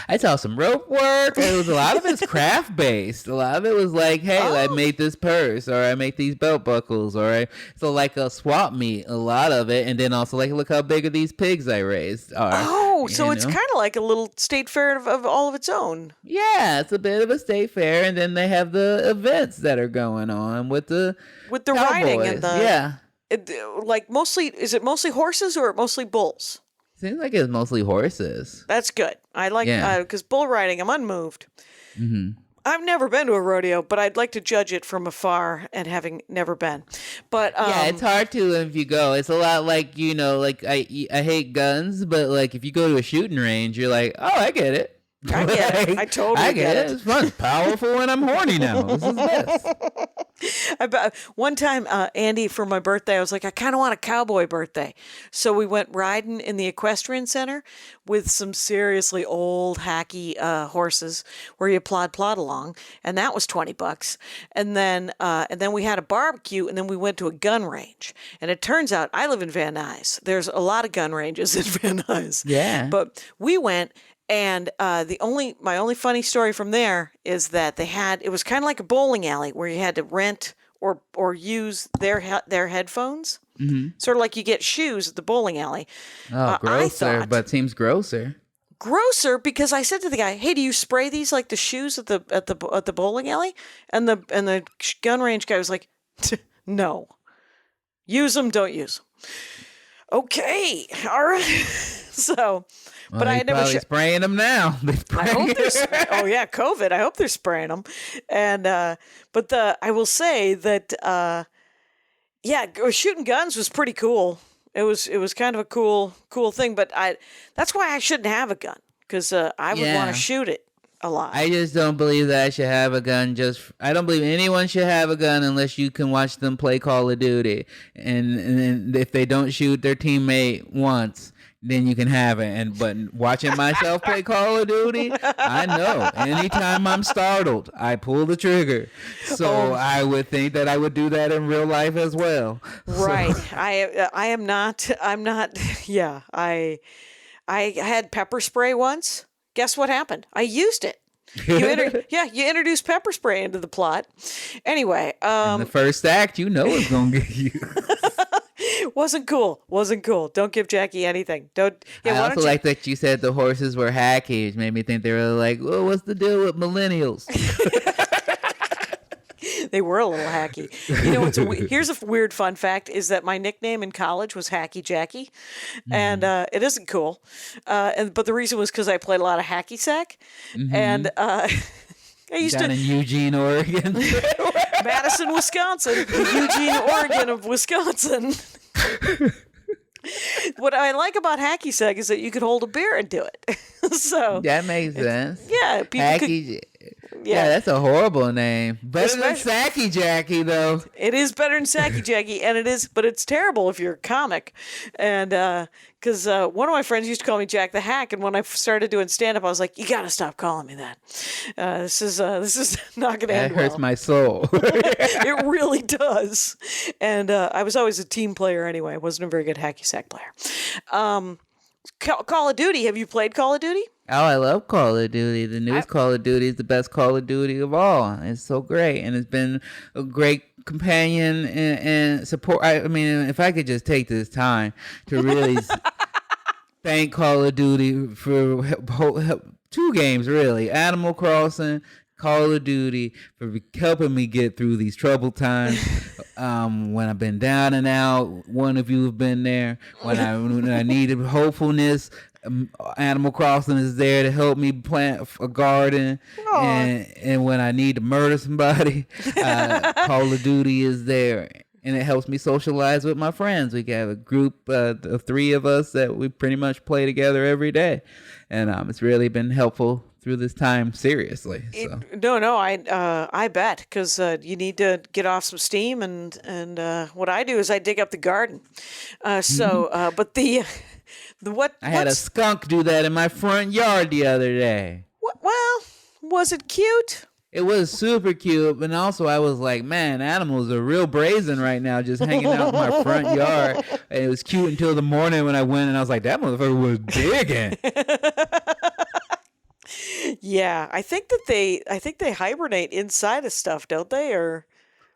I saw some rope work. It was a lot of it's craft based. A lot of it was like, hey, I made this purse, or I make these belt buckles, so like a swap meet. A lot of it, and then also like, look how big are these pigs I raised are. Oh, so it's kind of like a little state fair of all of its own. Yeah, it's a bit of a state fair, and then they have the events that are going on with the riding and the yeah. Is it mostly horses or mostly bulls? Seems like it's mostly horses. That's good. I like because bull riding, I'm unmoved. Mm-hmm. I've never been to a rodeo, but I'd like to judge it from afar and having never been. But yeah, it's hard to if you go. It's a lot like, like I hate guns, but like if you go to a shooting range, you're like, oh, I get it. I get it. I totally get it. It's fun. It's powerful when I'm horny now. This is this. One time, Andy, for my birthday, I was like, I kind of want a cowboy birthday. So we went riding in the equestrian center with some seriously old, hacky horses where you plod along. And that was $20. And then we had a barbecue, and then we went to a gun range. And it turns out I live in Van Nuys. There's a lot of gun ranges in Van Nuys. Yeah. But we went. And my only funny story from there is that it was kind of like a bowling alley where you had to rent or use their headphones. Mm-hmm. Sort of like you get shoes at the bowling alley. Oh, grosser, but seems grosser. Grosser because I said to the guy, "Hey, do you spray these like the shoes at the bowling alley?" And the gun range guy was like, "No, use them, don't use them." Okay, all right, so. Well, but I never spraying them now. I hope they're COVID. I hope they're spraying them. And I will say that shooting guns was pretty cool. It was kind of a cool thing. But that's why I shouldn't have a gun because I would want to shoot it a lot. I just don't believe that I should have a gun. I don't believe anyone should have a gun unless you can watch them play Call of Duty, and if they don't shoot their teammate once, then you can have it. But watching myself play Call of Duty, I know anytime I'm startled, I pull the trigger. So I would think that I would do that in real life as well. Right. So. I'm not. Yeah. I had pepper spray once. Guess what happened? I used it. You introduce pepper spray into the plot. Anyway. In the first act, it's going to get you. Wasn't cool. Don't give Jackie anything. Don't. Yeah, I also like that you said the horses were hacky. It made me think they were like, well, what's the deal with millennials? They were a little hacky. Here's a weird fun fact is that my nickname in college was Hacky Jackie. And it isn't cool. But the reason was because I played a lot of hacky sack. Mm-hmm. And I used down in Eugene, Oregon. Madison, Wisconsin. Eugene, Oregon of Wisconsin. What I like about hacky sack is that you could hold a beer and do it. So that makes sense. Yeah, hacky. Yeah, that's a horrible name. Better than Sacky Jackie, though. It is better than Sacky Jackie, but it's terrible if you're a comic. And because one of my friends used to call me Jack the Hack, and when I started doing stand-up, I was like, you got to stop calling me that. This is not going to end well. That hurts my soul. It really does. And I was always a team player anyway. I wasn't a very good hacky sack player. Call of Duty. Have you played Call of Duty? Oh, I love Call of Duty. The newest Call of Duty is the best Call of Duty of all. It's so great, and it's been a great companion and support. I mean, if I could just take this time to really thank Call of Duty for two games, really, Animal Crossing, Call of Duty, for helping me get through these troubled times. When I've been down and out, one of you have been there. When I needed hopefulness, Animal Crossing is there to help me plant a garden. And when I need to murder somebody, Call of Duty is there. And it helps me socialize with my friends. We have a group of three of us that we pretty much play together every day. And it's really been helpful through this time seriously. So. No, I bet, because you need to get off some steam, and what I do is I dig up the garden. But the what I had a skunk do that in my front yard the other day. well, was it cute? It was super cute, but also I was like, man, animals are real brazen right now, just hanging out in my front yard. And it was cute until the morning when I went, and I was like, that motherfucker was digging. Yeah, I think they hibernate inside of stuff, don't they? Or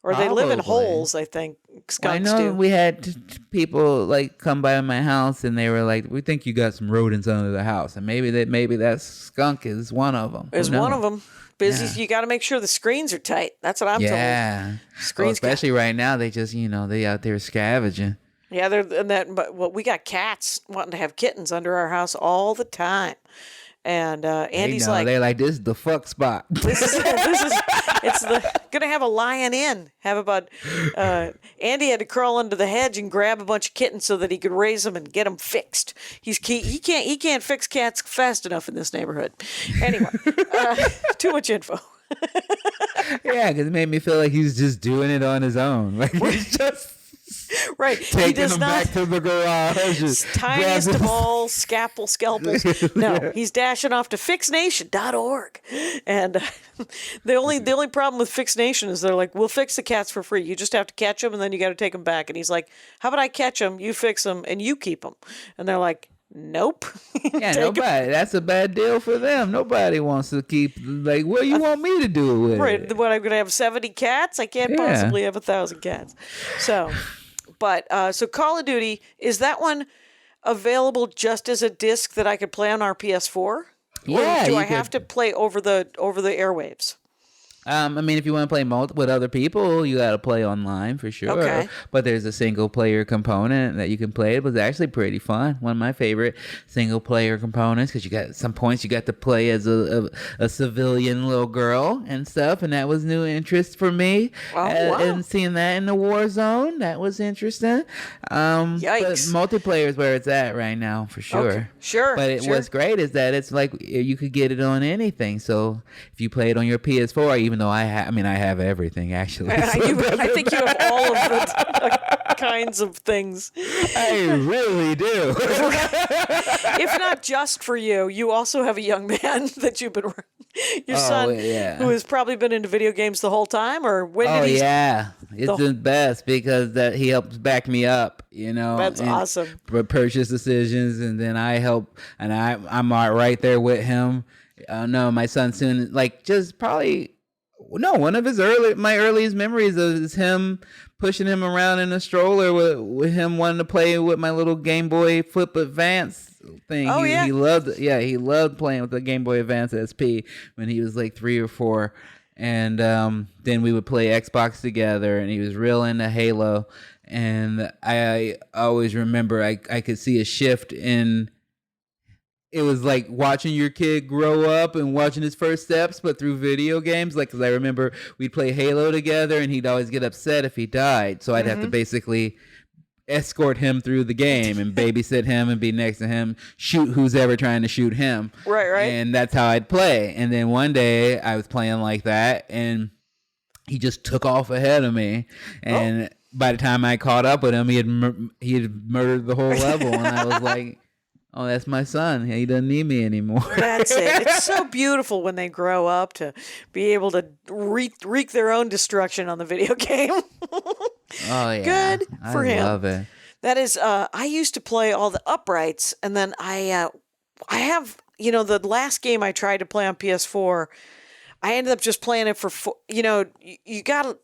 they live in Probably. holes, I think skunks I know do. we had people like come by my house, and they were like, we think you got some rodents under the house, and maybe that skunk is one of them. Is one of them. Busy, you got to make sure the screens are tight. That's what I'm told. Yeah. Screens especially right now, they just, they out there scavenging. Yeah, but we got cats wanting to have kittens under our house all the time. And Andy's like, they're like, this is the fuck spot. It's gonna have a lion in. Have about Andy had to crawl under the hedge and grab a bunch of kittens so that he could raise them and get them fixed. He can't fix cats fast enough in this neighborhood. Anyway, too much info. Yeah, because it made me feel like he's just doing it on his own. Like he's just right. taking them back to the garage. Tiniest of all scalpels. No, he's dashing off to fixnation.org. And the only problem with Fix Nation is they're like, we'll fix the cats for free. You just have to catch them, and then you got to take them back. And he's like, how about I catch them, you fix them, and you keep them? And they're like, nope. Yeah, nobody. That's a bad deal for them. Nobody wants to keep, like, what do you want me to do with right. it? What, I'm going to have 70 cats? I can't possibly have 1,000 cats. So, but, so Call of Duty, is that one available just as a disc that I could play on our PS4? Yeah. Or do I have to play over the airwaves? I mean, if you want to play with other people, you got to play online for sure. Okay. But there's a single player component that you can play. It was actually pretty fun. One of my favorite single player components, because you got some points you got to play as a civilian little girl and stuff, and that was new interest for me. Wow. And seeing that in the war zone, that was interesting. Yikes. But multiplayer is where it's at right now for sure. Okay. Sure. But what's great is that it's like you could get it on anything. So if you play it on your PS4, even though I have everything actually. I think you have all of the kinds of things. I really do. If not just for you, you also have a young man that you've been. Your son, who has probably been into video games the whole time, or when did he? Yeah, it's the best because that he helps back me up. That's awesome. For purchase decisions, and then I help, and I'm right there with him. No, my son soon, like just probably. No, one of my earliest memories is him pushing him around in a stroller with him wanting to play with my little Game Boy Flip Advance thing. Oh, he loved playing with the Game Boy Advance SP when he was like 3 or 4. And then we would play Xbox together, and he was real into Halo. And I always remember I could see a shift in. It was like watching your kid grow up and watching his first steps, but through video games. Like, 'cause I remember we'd play Halo together, and he'd always get upset if he died. So I'd have to basically escort him through the game and babysit him and be next to him, shoot who's ever trying to shoot him. Right. And that's how I'd play. And then one day I was playing like that, and he just took off ahead of me. And by the time I caught up with him, he had murdered the whole level, and I was like. Oh, that's my son. He doesn't need me anymore. That's it. It's so beautiful when they grow up to be able to wreak their own destruction on the video game. Oh, yeah. Good for him. I love it. That is, I used to play all the uprights, and then I have, the last game I tried to play on PS4, I ended up just playing it for, you got to,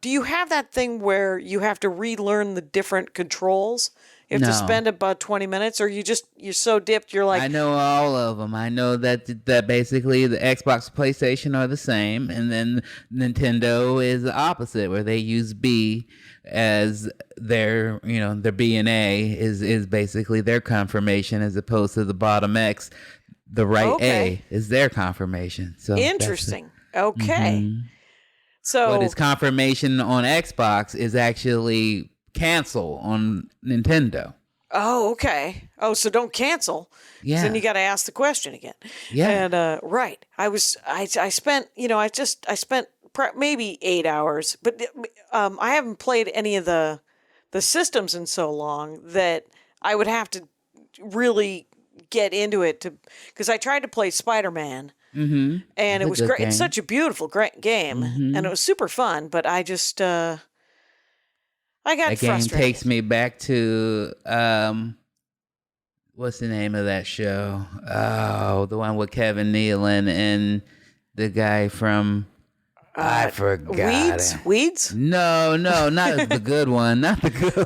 do you have that thing where you have to relearn the different controls? You have to spend about 20 minutes, or you're so dipped, you're like... I know all of them. I know that basically the Xbox, PlayStation are the same, and then Nintendo is the opposite, where they use B as their B and A is basically their confirmation, as opposed to the bottom X. The right A is their confirmation. So interesting. Okay. Mm-hmm. So what is confirmation on Xbox is actually cancel on Nintendo. Oh, okay. Oh, so don't cancel. 'Cause Yeah. Then you got to ask the question again. Yeah. And right. I spent, I spent maybe 8 hours, but I haven't played any of the systems in so long that I would have to really get into it because I tried to play Spider-Man. Mm-hmm. And It's it a was good great. game. It's such a beautiful, great game, Mhm. and it was super fun. But I just, I got That game frustrated. takes me back to what's the name of that show? Oh, the one with Kevin Nealon and the guy from I forgot Weeds, it. weeds. No, not the good one. Not the good one.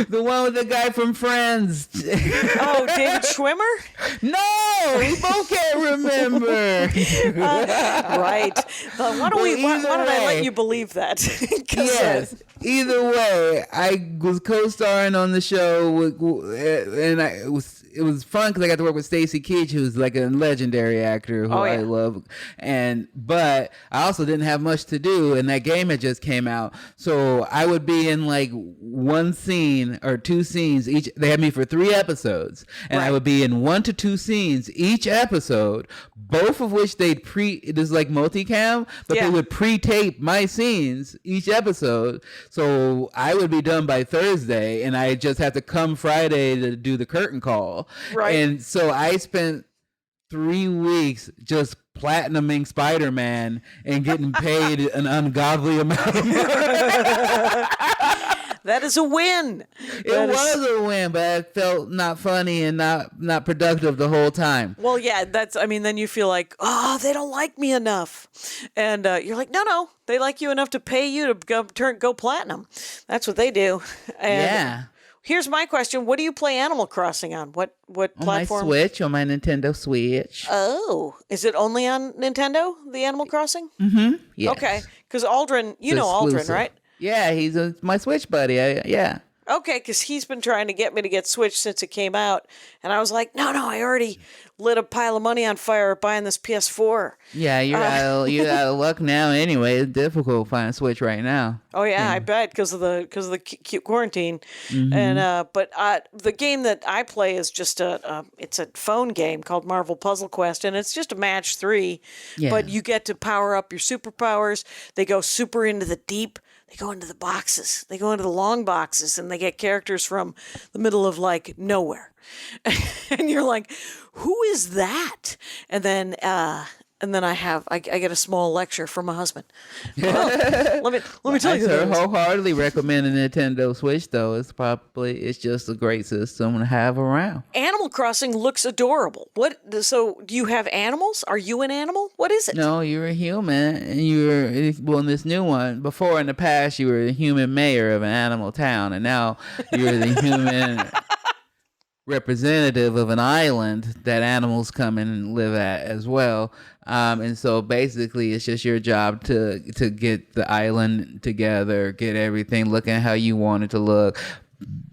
The one with the guy from Friends. Oh, David Schwimmer. No, we both can't remember. Right. Why don't Well, why either don't I let way. you believe that? 'Cause, Yes. Either way, I was co-starring on the show, and it was fun because I got to work with Stacy Keach, who's like a legendary actor who Oh, yeah. I love. But I also didn't have much to do, and that game had just came out, so I would be in like one scene or two scenes each. They had me for 3 episodes, and I Right. would be in 1 to 2 scenes each episode, both of which they'd it was like multicam, but Yeah. they would pre-tape my scenes each episode. So I would be done by Thursday, and I just have to come Friday to do the curtain call. Right. And so I spent 3 weeks just platinuming Spider-Man and getting paid an ungodly amount of money. that is a win. It was a win, but it felt not funny and not productive the whole time. Well, yeah, then you feel like, oh, they don't like me enough. And you're like, no, they like you enough to pay you to go platinum. That's what they do. And Yeah. Here's my question. What do you play Animal Crossing on? What On platform? my Switch, on my Nintendo Switch. Oh, is it only on Nintendo, the Animal Crossing? Mm-hmm. Yes. Okay, because Aldrin, you It's know Aldrin, exclusive. right? Yeah, he's my Switch buddy. Yeah. Okay, because he's been trying to get me to get Switch since it came out. And I was like, no, I already lit a pile of money on fire buying this PS4. Yeah, you're out of luck now. Anyway, it's difficult to find a Switch right now. Oh yeah, I bet because of the cute quarantine, Mm-hmm. and but the game that I play is just it's a phone game called Marvel Puzzle Quest, and it's just a match 3, Yeah. but you get to power up your superpowers. They go super into the deep. They go into the boxes. They go into the long boxes, and they get characters from the middle of like nowhere, and you're like, who is that? And then I get a small lecture from my husband. Well, let me tell I you this. wholeheartedly recommend a Nintendo Switch, though. It's just a great system to have around. Animal Crossing looks adorable. So do you have animals? Are you an animal? What is it? No, you're a human, and in this new one. Before, in the past, you were the human mayor of an animal town, and now you're the human representative of an island that animals come in and live at as well. And so basically it's just your job to get the island together, get everything looking how you want it to look,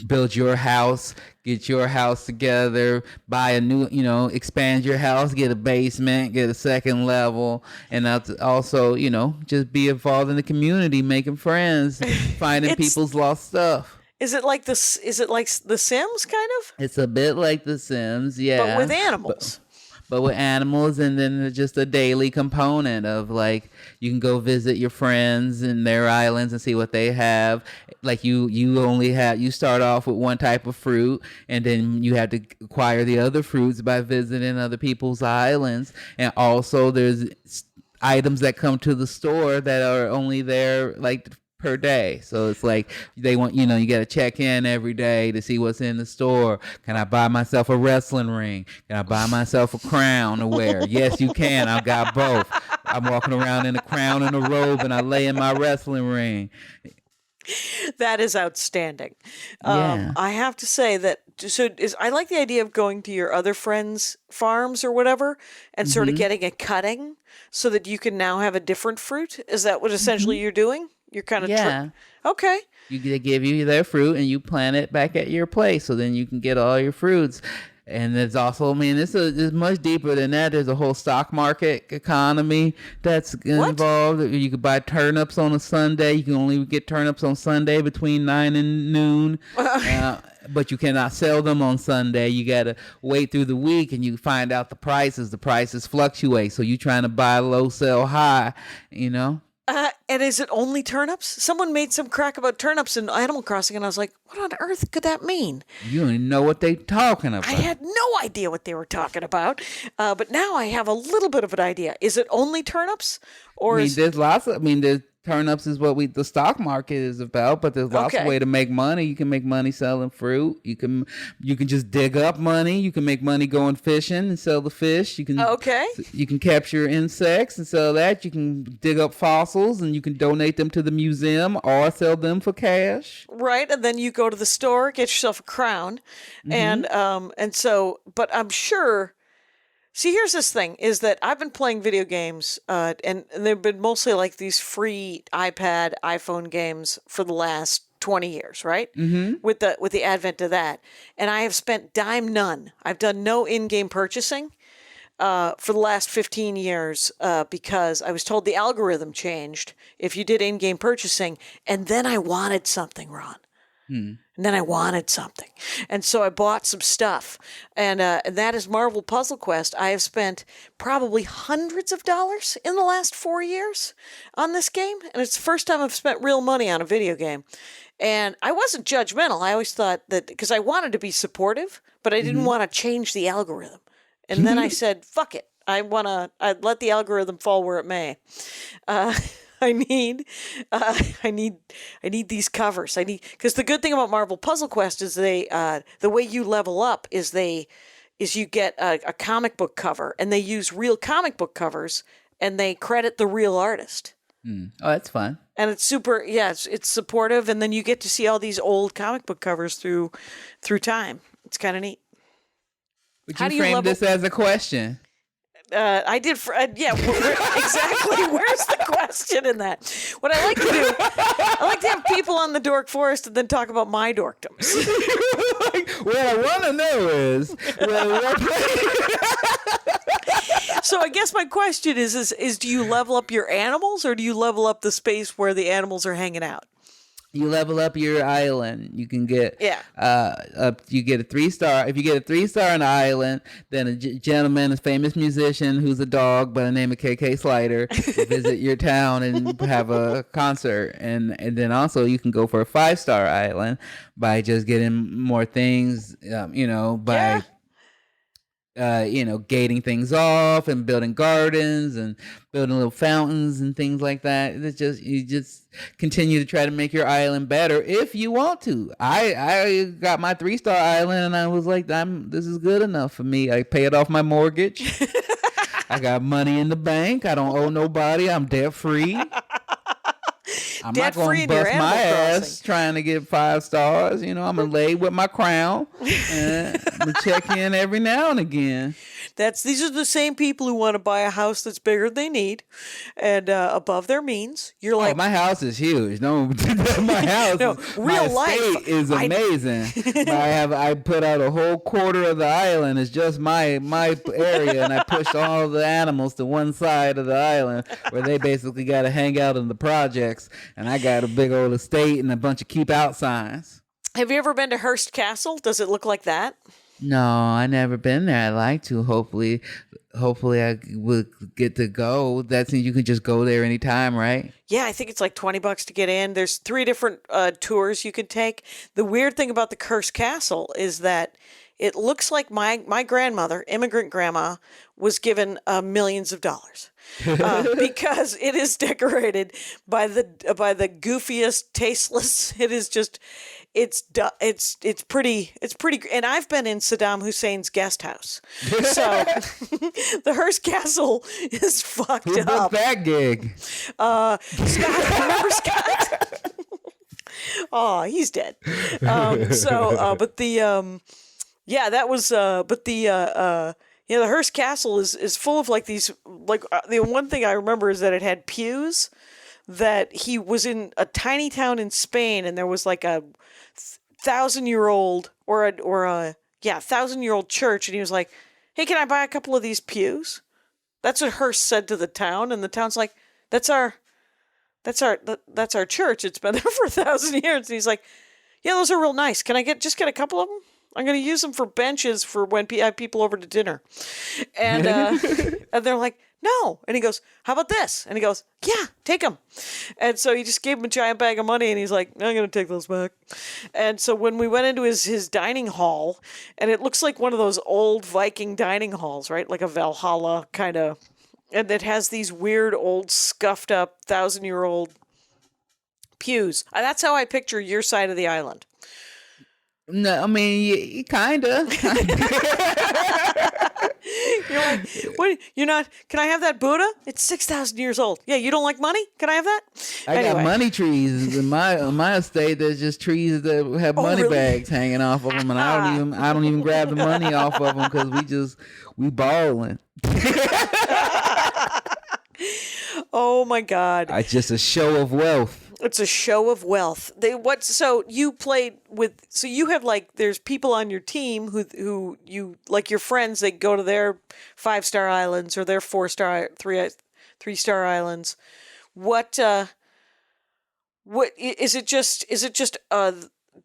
build your house, get your house together, buy a new, expand your house, get a basement, get a second level, and also, just be involved in the community, making friends, finding people's lost stuff. Is it like this? Is it like The Sims kind of? It's a bit like The Sims, yeah. But with animals. But with animals, and then just a daily component of like you can go visit your friends in their islands and see what they have. Like you start off with one type of fruit, and then you have to acquire the other fruits by visiting other people's islands. And also there's items that come to the store that are only there like per day. So it's like they want, you got to check in every day to see what's in the store. Can I buy myself a wrestling ring? Can I buy myself a crown to wear? Yes, you can. I've got both. I'm walking around in a crown and a robe, and I lay in my wrestling ring. That is outstanding. Yeah. I have to say that. I like the idea of going to your other friends' farms or whatever, and sort of getting a cutting so that you can now have a different fruit. Is that what essentially you're doing? You're kind of okay. They give you their fruit, and you plant it back at your place, so then you can get all your fruits. And there's also, I mean, it's much deeper than that. There's a whole stock market economy that's involved. You could buy turnips on a Sunday. You can only get turnips on Sunday between 9 and noon. But you cannot sell them on Sunday. You got to wait through the week, and you find out the prices. The prices fluctuate. So you're trying to buy low, sell high, you know? And is it only turnips? Someone made some crack about turnips in Animal Crossing, and I was like, what on earth could that mean? You don't even know what they're talking about. I had no idea what they were talking about, but now I have a little bit of an idea. Is it only turnips? Or there's lots of, there's turnips is what the stock market is about, but there's lots of way to make money. You can make money selling fruit. You can just dig up money. You can make money going fishing and sell the fish. You can you can capture insects and sell that. You can dig up fossils and you can donate them to the museum or sell them for cash. Right, and then you go to the store, get yourself a crown, and so. But I'm sure. See, here's this thing, is that I've been playing video games, and they've been mostly like these free iPad, iPhone games for the last 20 years, right? Mm-hmm. With the advent of that. And I have spent dime none. I've done no in-game purchasing for the last 15 years because I was told the algorithm changed if you did in-game purchasing, and then I wanted something, Ron. And then I wanted something. And so I bought some stuff. And that is Marvel Puzzle Quest. I have spent probably hundreds of dollars in the last 4 years on this game. And it's the first time I've spent real money on a video game. And I wasn't judgmental. I always thought that, because I wanted to be supportive, but I didn't want to change the algorithm. And then I said, fuck it. I'd let the algorithm fall where it may. I need these covers. Because the good thing about Marvel Puzzle Quest is the way you level up is you get a comic book cover, and they use real comic book covers, and they credit the real artist. Oh, that's fun. And it's super, it's supportive, and then you get to see all these old comic book covers through time. It's kind of neat. Would you frame this as a question? I did. Exactly. Where's the question in that? What I like to do, I like to have people on the Dork Forest and then talk about my dorkdoms. What I want to know is, So I guess my question is do you level up your animals, or do you level up the space where the animals are hanging out? You level up your island. You can get you get a 3-star. If you get a 3-star on the island, then a gentleman, a famous musician who's a dog by the name of KK Slider, will visit your town and have a concert. And then also you can go for a 5-star island by just getting more things. Gating things off and building gardens and building little fountains and things like that. You just continue to try to make your island better if you want to. I got my 3-star island and I was like, this is good enough for me. I paid off my mortgage. I got money in the bank. I don't owe nobody. I'm debt free. I'm not going to bust my ass trying to get 5 stars. I'm going to lay with my crown and I'm going to check in every now and again. These are the same people who want to buy a house that's bigger than they need and above their means. You're like, my house is huge. No, my house, real life is amazing. I put out a whole quarter of the island. It's just my area, and I pushed all the animals to one side of the island where they basically got to hang out in the projects. And I got a big old estate and a bunch of keep out signs. Have you ever been to Hearst Castle? Does it look like that? No, I never been there. I'd like to. Hopefully I will get to go. That means you can just go there anytime, right? Yeah, I think it's like $20 to get in. There's 3 different tours you could take. The weird thing about the Hearst Castle is that it looks like my grandmother, immigrant grandma, was given millions of dollars because it is decorated by the goofiest, tasteless. It is just. It's pretty, and I've been in Saddam Hussein's guest house. So the Hearst Castle is fucked up. Who booked that gig? Scott, remember Scott? Oh, he's dead. The Hearst Castle is full of like these, the one thing I remember is that it had pews, that he was in a tiny town in Spain and there was like a 1,000-year-old or a 1,000-year-old church, and he was like, "Hey, can I buy a couple of these pews?" That's what Hearst said to the town, and the town's like, "That's our church. It's been there for 1,000 years." And he's like, "Yeah, those are real nice. Can I get a couple of them? I'm going to use them for benches for when I have people over to dinner." And and they're like, "No." And he goes, "How about this?" And he goes, "Yeah, take them." And so he just gave him a giant bag of money, and he's like, "I'm going to take those back." And so when we went into his dining hall, and it looks like one of those old Viking dining halls, right? Like a Valhalla kind of, and it has these weird old scuffed up 1,000-year-old pews. That's how I picture your side of the island. No, I mean, kind of. You're like, what? You're not? Can I have that Buddha? It's 6,000 years old. Yeah, you don't like money? Can I have that? I got money trees in my estate. There's just trees that have money really? bags hanging off of them, and I don't even grab the money off of them because we borrowing. Oh my God! It's just a show of wealth. It's a show of wealth. So you played with. So you have there's people on your team who you like your friends. They go to their 5-star islands or their 4-star, 3-star islands. What is it? Just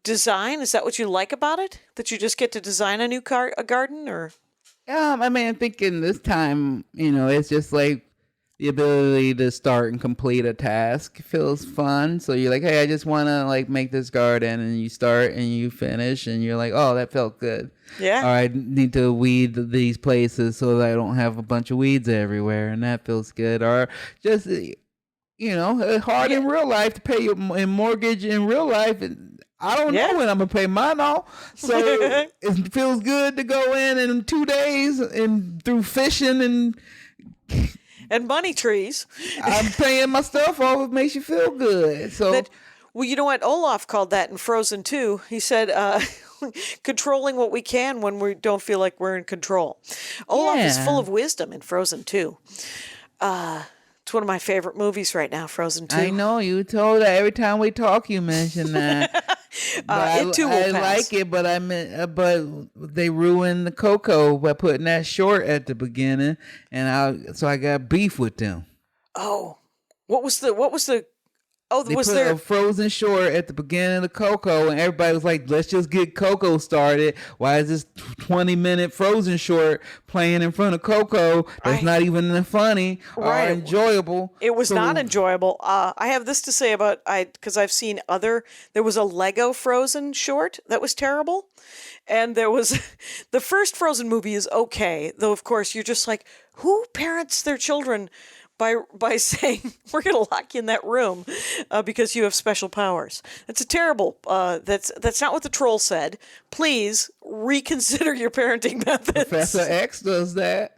design? Is that what you like about it? That you just get to design a new a garden, or? I mean, I'm thinking this time, it's just like the ability to start and complete a task feels fun. So you're like, hey, I just want to make this garden, and you start and you finish, and you're like, oh, that felt good. Yeah. Or I need to weed these places so that I don't have a bunch of weeds everywhere, and that feels good. Or just, hard in real life to pay your mortgage in real life. And I don't know when I'm going to pay mine off. So it feels good to go in 2 days and through fishing and money trees. I'm paying my stuff off. It makes you feel good. So, well, you know what Olaf called that in Frozen 2? He said, controlling what we can when we don't feel like we're in control. Olaf is full of wisdom in Frozen 2. It's one of my favorite movies right now, Frozen 2. I know. You told that every time we talk, you mention that. It too will I pass. like it, but but they ruined the Coco by putting that short at the beginning, and so I got beef with them. Oh, what was the? Oh, They was put there a frozen short at the beginning of the Coco, and everybody was like, "Let's just get Coco started. Why is this 20-minute frozen short playing in front of Coco? That's not even funny or enjoyable." It was not enjoyable. I have this to say about because I've seen there was a Lego Frozen short that was terrible, and there was the first Frozen movie is okay, though of course you're just like, who parents their children by saying we're going to lock you in that room because you have special powers? That's a terrible. That's not what the troll said. Please reconsider your parenting methods. Professor X does that.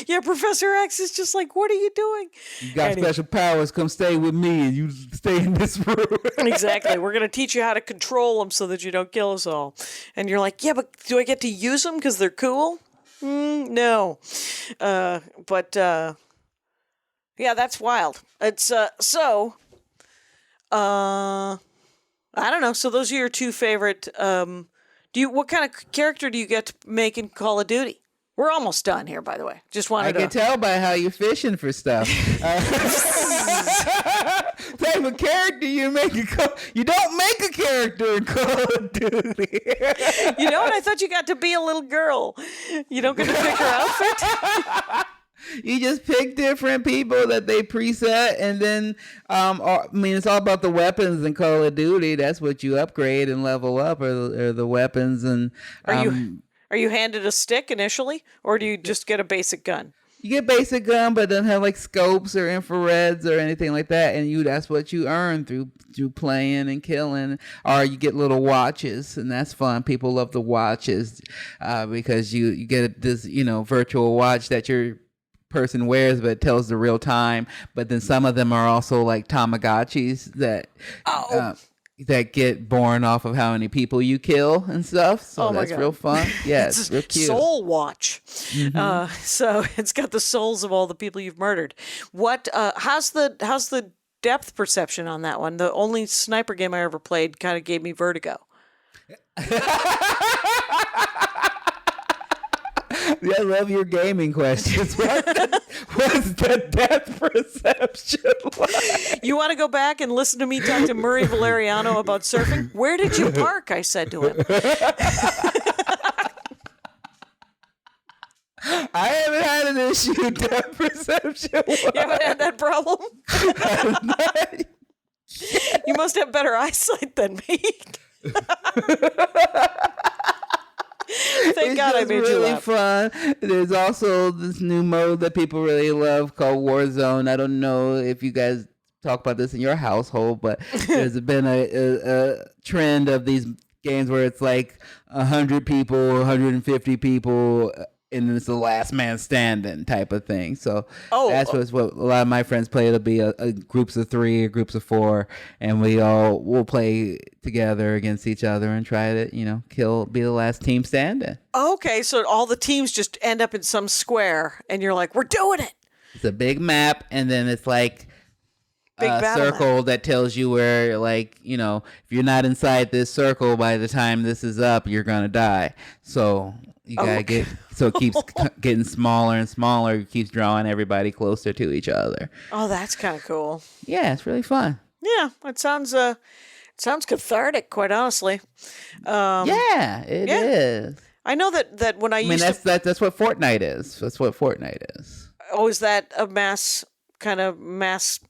Yeah, Professor X is just like, what are you doing? You got special powers. Come stay with me, and you stay in this room. Exactly. We're going to teach you how to control them so that you don't kill us all. And you're like, yeah, but do I get to use them because they're cool? No. Yeah, that's wild. It's I don't know. So those are your two favorite. What kind of character do you get to make in Call of Duty? We're almost done here, by the way. Just wanted to. I can tell by how you're fishing for stuff. Type of character you make. You don't make a character in Call of Duty. You know what? I thought you got to be a little girl. You don't get to pick her outfit. You just pick different people that they preset, and then it's all about the weapons in Call of Duty. That's what you upgrade and level up, are the weapons. And are you handed a stick initially, or do you just get a basic gun? You get basic gun, but don't have scopes or infrareds or anything like that, and that's what you earn through playing and killing. Or you get little watches, and that's fun. People love the watches because you get this virtual watch that your person wears, but it tells the real time. But then some of them are also like Tamagotchis that get born off of how many people you kill and stuff. So that's real fun. Yeah, it's real cute. Soul watch. Mm-hmm. So it's got the souls of all the people you've murdered. What? How's the depth perception on that one? The only sniper game I ever played kind of gave me vertigo. Yeah, I love your gaming questions. What's the depth perception like? You want to go back and listen to me talk to Murray Valeriano about surfing? Where did you park? I said to him. I haven't had an issue depth perception. You haven't had that problem? You must have better eyesight than me. Thank God I made really you laugh. Fun. There's also this new mode that people really love called Warzone. I don't know if you guys talk about this in your household, but there's been a trend of these games where it's like 100 people, 150 people, and it's the last man standing type of thing. So that's what a lot of my friends play. It'll be a groups of 3 or groups of 4, and we'll play together against each other and try to, be the last team standing. Okay, so all the teams just end up in some square, and you're like, we're doing it. It's a big map, and then it's like Big a battle circle map. that tells you where, like, if you're not inside this circle by the time this is up, you're gonna die. So you gotta so it keeps getting smaller and smaller. It keeps drawing everybody closer to each other. Oh, that's kind of cool. Yeah, it's really fun. Yeah, it sounds cathartic, quite honestly. Yeah, it is. I know that when I used that's what Fortnite is. That's what Fortnite is. Oh, is that a mass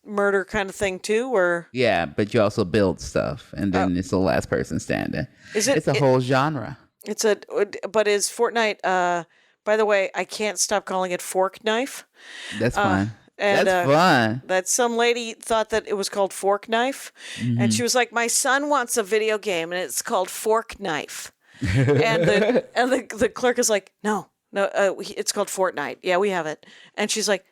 murder kind of thing too, or? Yeah, but you also build stuff, and then it's the last person standing. Is it? It's a whole genre. But is Fortnite? By the way, I can't stop calling it Fork Knife. That's fun. And, that's fun. That some lady thought that it was called Fork Knife, and she was like, "My son wants a video game, and it's called Fork Knife." and the clerk is like, "No, it's called Fortnite. Yeah, we have it." And she's like,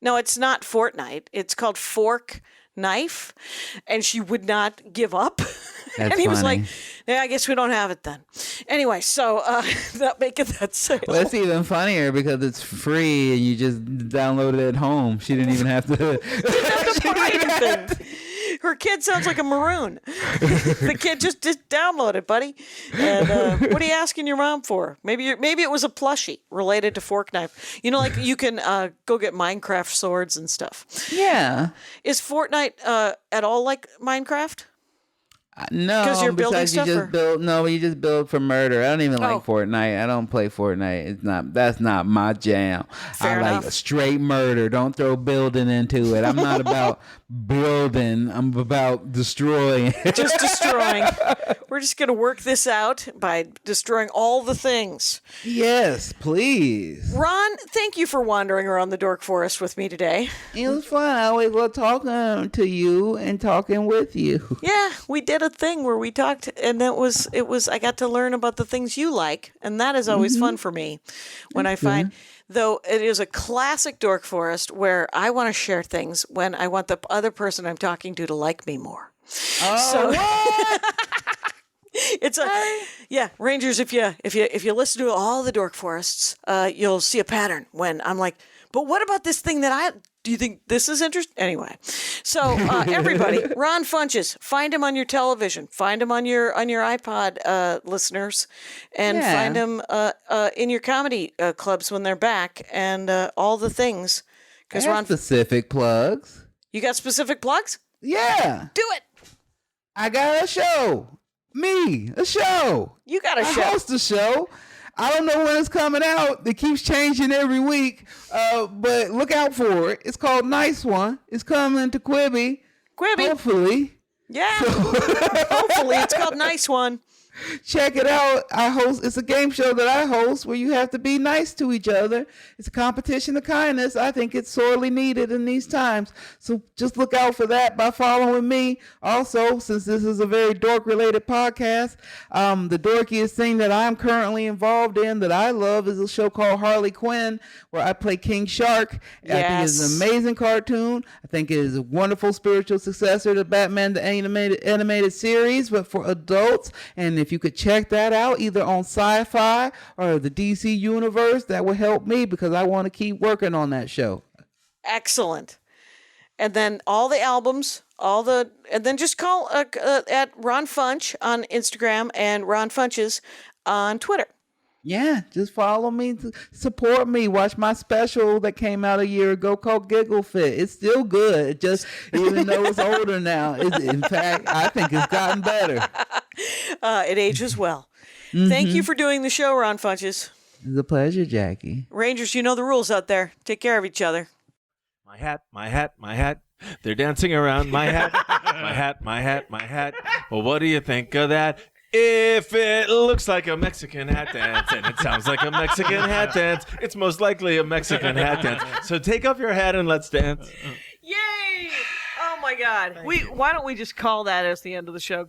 "No, it's not Fortnite. It's called Fork Knife," and she would not give up. And he was like, "Yeah, I guess we don't have it then." Anyway, so not making that sale. Well, it's even funnier because it's free and you just download it at home. She didn't even have to. Didn't have to buy anything. Her kid sounds like a maroon. The kid just download it, buddy. And what are you asking your mom for? Maybe it was a plushie related to Fork Knife. Like you can go get Minecraft swords and stuff. Yeah. Is Fortnite at all like Minecraft? No, because you're building stuff. You just build for murder. I don't even like Fortnite. I don't play Fortnite. That's not my jam. Fair enough. Like straight murder. Don't throw building into it. I'm not about building. I'm about destroying. Just destroying. We're just gonna work this out by destroying all the things. Yes, please. Ron, thank you for wandering around the Dork Forest with me today. It was fun. I always love talking to you and talking with you. Yeah, we did a thing where we talked, and it was I got to learn about the things you like, and that is always fun for me when I find, though it is a classic Dork Forest where I want to share things when I want the other person I'm talking to like me more. It's Rangers, if you listen to all the Dork Forests, you'll see a pattern when I'm like, but what about this thing do you think this is interesting? Anyway, so everybody, Ron Funches, find him on your television, find him on your iPod, listeners, and find him in your comedy clubs when they're back, and all the things. Because Ron, specific plugs. You got specific plugs? Yeah. Do it. I got a show. A show. You got a show. I host a show. I don't know when it's coming out. It keeps changing every week, but look out for it. It's called Nice One. It's coming to Quibi. Hopefully. Yeah. Hopefully. It's called Nice One. Check it out. It's a game show that I host where you have to be nice to each other. It's a competition of kindness. I think it's sorely needed in these times. So just look out for that by following me. Also, since this is a very dork related podcast, the dorkiest thing that I'm currently involved in that I love is a show called Harley Quinn, where I play King Shark. Yes. I think it's an amazing cartoon. I think it is a wonderful spiritual successor to Batman the animated series, but for adults. And if you could check that out either on Sci-Fi or the DC Universe, that would help me because I want to keep working on that show. Excellent. and then all the albums, and then just call at Ron Funch on Instagram and Ron Funches on Twitter. Yeah, just follow me, support me. Watch my special that came out a year ago called Giggle Fit. It's still good, just even though it's older now. In fact, I think it's gotten better. It ages well. Thank you for doing the show, Ron Funches. It's a pleasure, Jackie. Rangers, you know the rules out there. Take care of each other. My hat, my hat, my hat. They're dancing around my hat. My hat, my hat, my hat. Well, what do you think of that? If it looks like a Mexican hat dance and it sounds like a Mexican hat dance, it's most likely a Mexican hat dance. So take off your hat and let's dance. Yay! Oh my God. Why don't we just call that as the end of the show?